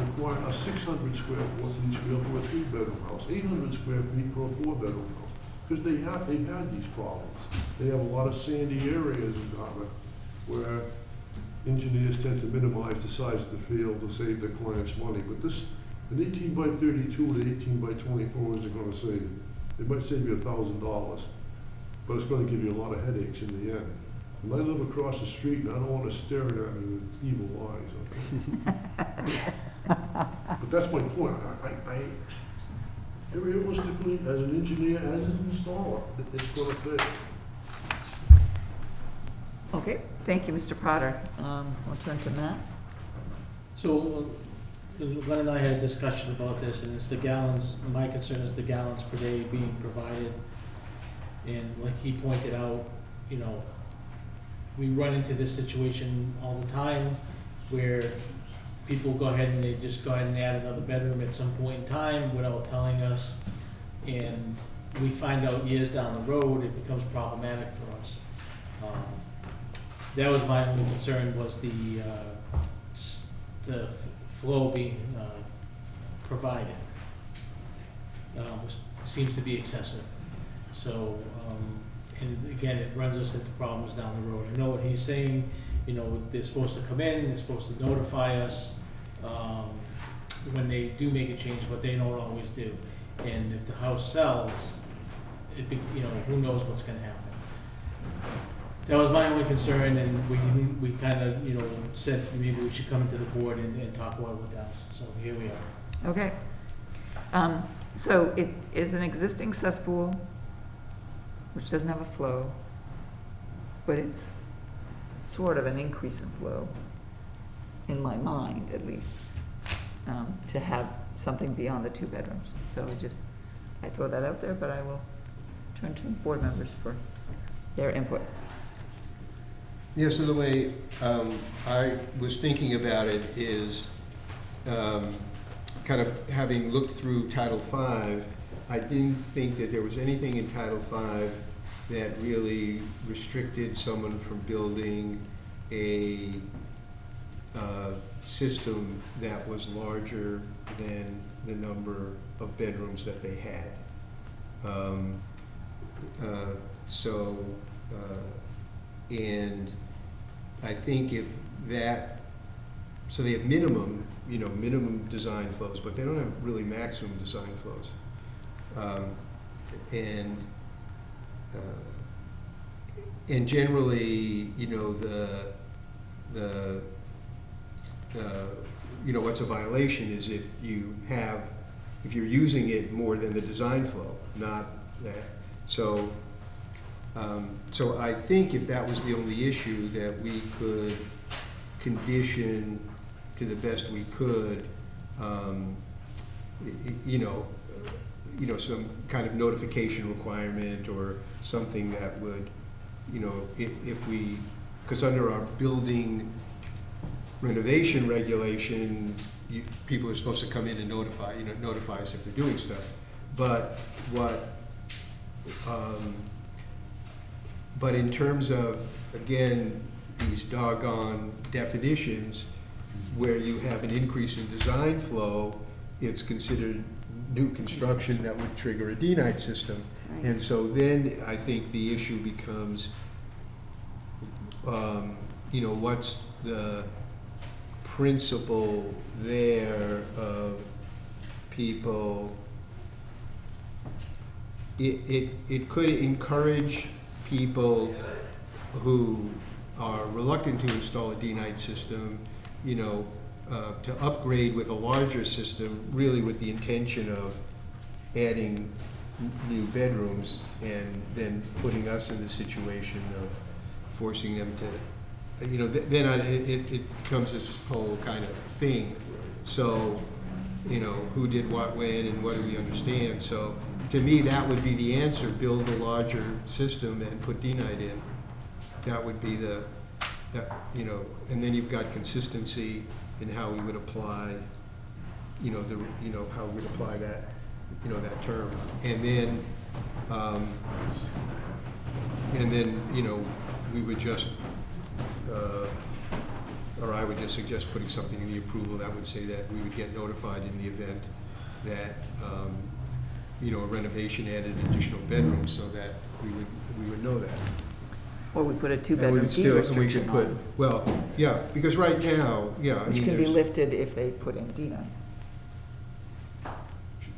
required a 600 square foot leach field for a 3-bedroom house, 800 square feet for a 4-bedroom house. Because they've had these problems. They have a lot of sandy areas in Dartmouth where engineers tend to minimize the size of the field to save their clients money. But this, an 18 by 32 to 18 by 24 isn't going to save. It might save you $1,000, but it's going to give you a lot of headaches in the end. And I live across the street, and I don't want to stare at me with evil eyes. Okay? But that's my point. Realistically, as an engineer, as an installer, it's going to fit. Okay, thank you, Mr. Potter. We'll turn to Matt. So, Glenn and I had a discussion about this, and it's the gallons, my concern is the gallons per day being provided. And like he pointed out, you know, we run into this situation all the time where people go ahead and they just go ahead and add another bedroom at some point in time without telling us. And we find out years down the road, it becomes problematic for us. That was my only concern, was the flow being provided. Seems to be excessive. So, and again, it runs us into problems down the road. I know what he's saying, you know, they're supposed to come in, they're supposed to notify us when they do make a change, but they don't always do. And if the house sells, you know, who knows what's gonna happen. That was my only concern, and we kind of, you know, said maybe we should come to the board and talk about it with them. So here we are. Okay. So it is an existing cesspool, which doesn't have a flow, but it's sort of an increase in flow, in my mind at least, to have something beyond the 2 bedrooms. So I throw that out there, but I will turn to board members for their input. Yeah, so the way I was thinking about it is, kind of having looked through Title V, I didn't think that there was anything in Title V that really restricted someone from building a system that was larger than the number of bedrooms that they had. And I think if that, so they have minimum, minimum design flows, but they don't have really maximum design flows. And generally, what's a violation is if you're using it more than the design flow, not that. So I think if that was the only issue, that we could condition to the best we could, some kind of notification requirement or something that would, because under our building renovation regulation, people are supposed to come in and notify us if they're doing stuff. But in terms of, again, these doggone definitions, where you have an increase in design flow, it's considered new construction that would trigger a D-night system. Right. And so then I think the issue becomes, what's the principle there of people? It could encourage people who are reluctant to install a D-night system, to upgrade with a larger system, really with the intention of adding new bedrooms, and then putting us in the situation of forcing them to, then it becomes this whole kind of thing. So, who did what when and what do we understand? So to me, that would be the answer: build a larger system and put D-night in. That would be and then you've got consistency in how we would apply, how we would apply that, that term. And then, we would just, or I would just suggest putting something in the approval that would say that we would get notified in the event that, a renovation added additional bedrooms, so that we would know that. Or we put a And we two-bedroom would fee still, and we restriction could put, on, well, yeah, because right now, which can be lifted if they put in D-night.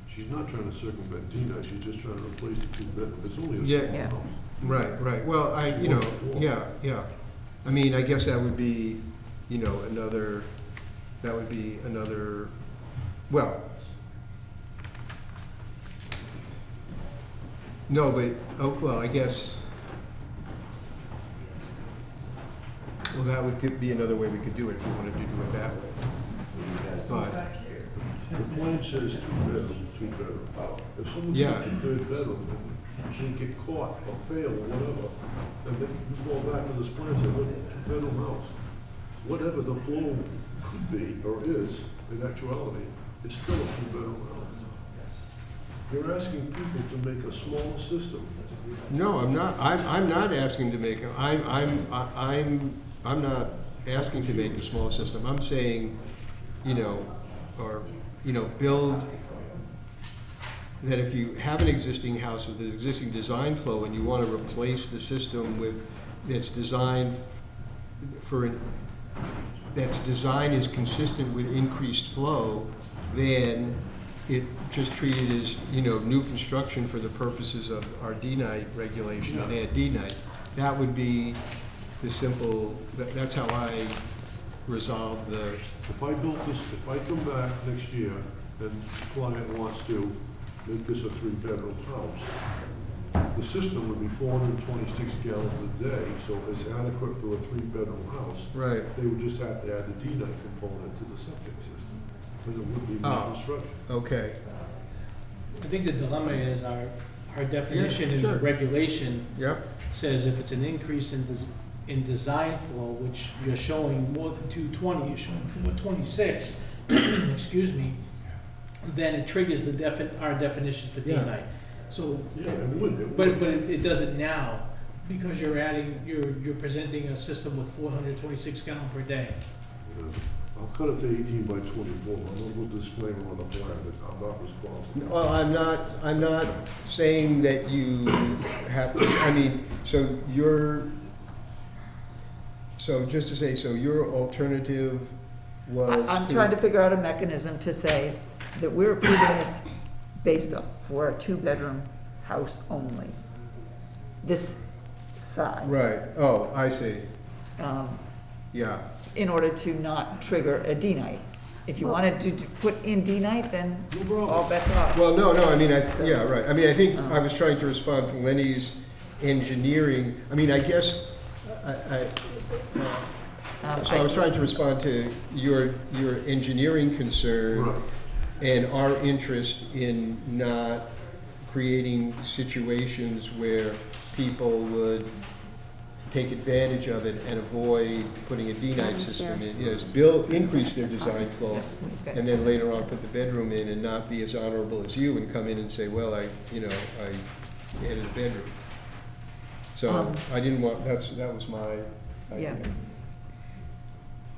She's not trying to circumvent D-night, she's just trying to replace the two bedrooms. It's only a Yeah. small Yeah. house. Right. Well, I mean, I guess that would be, another, well, no, but, I guess, well, that would be another way we could do it if you wanted to do it that way. But, The plan says two bedroom. If someone's Yeah. in a third bedroom and they get caught or fail or whatever, and then you fall back to this plan and say, look, two-bedroom house. Whatever the flow could be or is, in actuality, it's still a two-bedroom house. You're asking people to make a small system. no, I'm not, I'm not asking to make, I'm not asking to make the small system. I'm saying, build, that if you have an existing house with an existing design flow and you want to replace the system with, that's designed that's design is consistent with increased flow, then it just treated as, new construction for the purposes of our D-night regulation, and add D-night. That would be the simple, that's how I resolve the, If I built this, if I come back next year and the client wants to make this a three-bedroom house, the system would be 426 gallons a day, so it's adequate for a three-bedroom house. right. They would just have to add the D-night component to the septic system, because it would be new Oh. construction. Okay, I think the dilemma is our definition in the sure. regulation Yep, says if it's an increase in design flow, which you're showing more than 220, you're showing 426, excuse me, then it triggers our definition for Yeah. D-night. So, Yeah, it would. but it does it now, because you're presenting a system with 426 gallon per day. I'll cut it to 18 by 24, I'm gonna put a disclaimer on the plan that I'm not responsible. well, I'm not saying that you have, I mean, so just to say, so your alternative was I'm trying to figure out a mechanism to say that we're approving this based on, for a two-bedroom house only. This size. Right, oh, I see, Um, yeah. in order to not trigger a D-night. If you wanted to put in D-night, then all bets are off. Well, no, I mean, So- yeah, right, I mean, I think I Um. was trying to respond to Lenny's engineering, I mean, I guess, so I was trying to respond to your engineering concern Right. and our interest in not creating situations where people would take advantage of it and avoid putting a D-night system in, you know, increase their design flow, We've got and then later on put the bedroom in and not be as honorable as you and come in and say, well, I added a bedroom. So I didn't want, that was my idea. Yeah.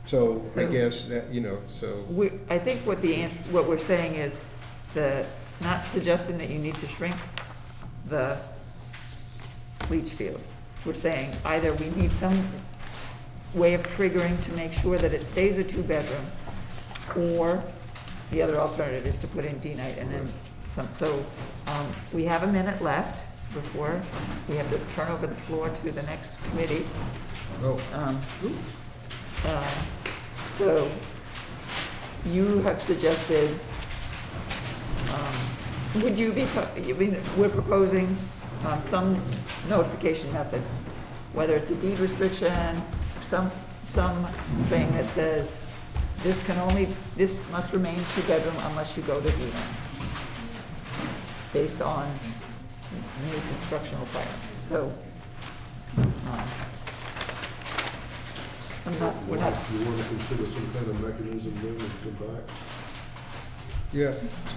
So I So- guess that, so, I think what we're saying is not suggesting that you need to shrink the leach field. We're saying either we need some way of triggering to make sure that it stays a two-bedroom, or the other alternative is to put in D-night and then some, we have a minute left before we have to turn over the floor to the next committee. oh, So, you have suggested, would you be, we're proposing some notification method, whether it's a deed restriction, something that says, this must remain two-bedroom unless you go to D-night, based on new construction requirements. So, we're not, You wanna consider some kind of mechanism then and come back? yeah,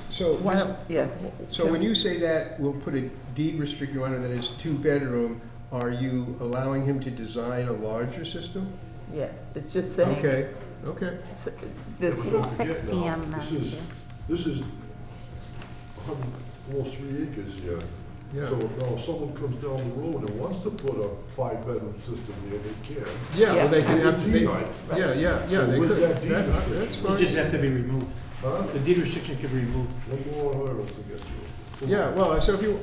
so. why don't, yeah. So when you say that, we'll put a deed restriction on it that is two-bedroom, are you allowing him to design a larger system? Yes, it's just saying. Okay. s- Yeah, This, but don't 6 forget now, PM, This is almost 3 acres here. Yeah, So now if someone comes down the road and wants to put a 5-bedroom system there, they can. yeah, well, they can It's have, a D-night. yeah, So they with could, that deed that's restriction- fine. It just have to be removed. Huh? The deed restriction can be removed. One more hurdle to get through. Yeah, well, so if you,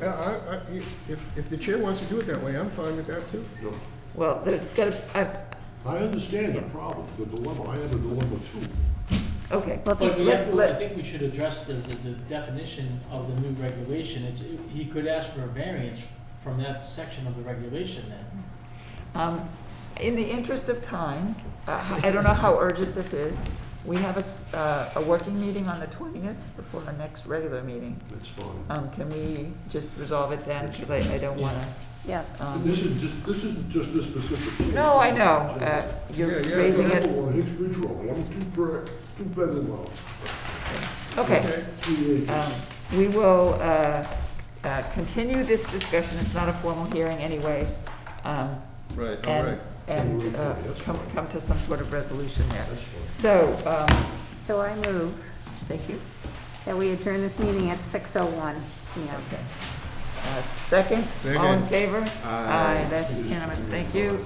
if the chair wants to do it that way, I'm fine with that too. No. well, there's gotta, I understand the problem, the dilemma, I have a dilemma too. okay. Well, But we have to, I let- think we should address the definition of the new regulation. He could ask for a variance from that section of the regulation then. In the interest of time, I don't know how urgent this is. We have a working meeting on the 20th before our next regular meeting. That's fine. Can we just resolve it then, because I don't wanna, Yes. This isn't just this specific case. no, I know, you're Yeah, raising it, Example on Hicks Ridge Road, 1 two-bedroom house, okay. 3 acres. We will continue this discussion, it's not a formal hearing anyways, Right, all and, right. and That's fine. come to some sort of resolution there. That's fine. So, So I move thank you. that we adjourn this meeting at 6:01 PM. Okay. Second, all in Second. favor? Aye. That's unanimous, thank you.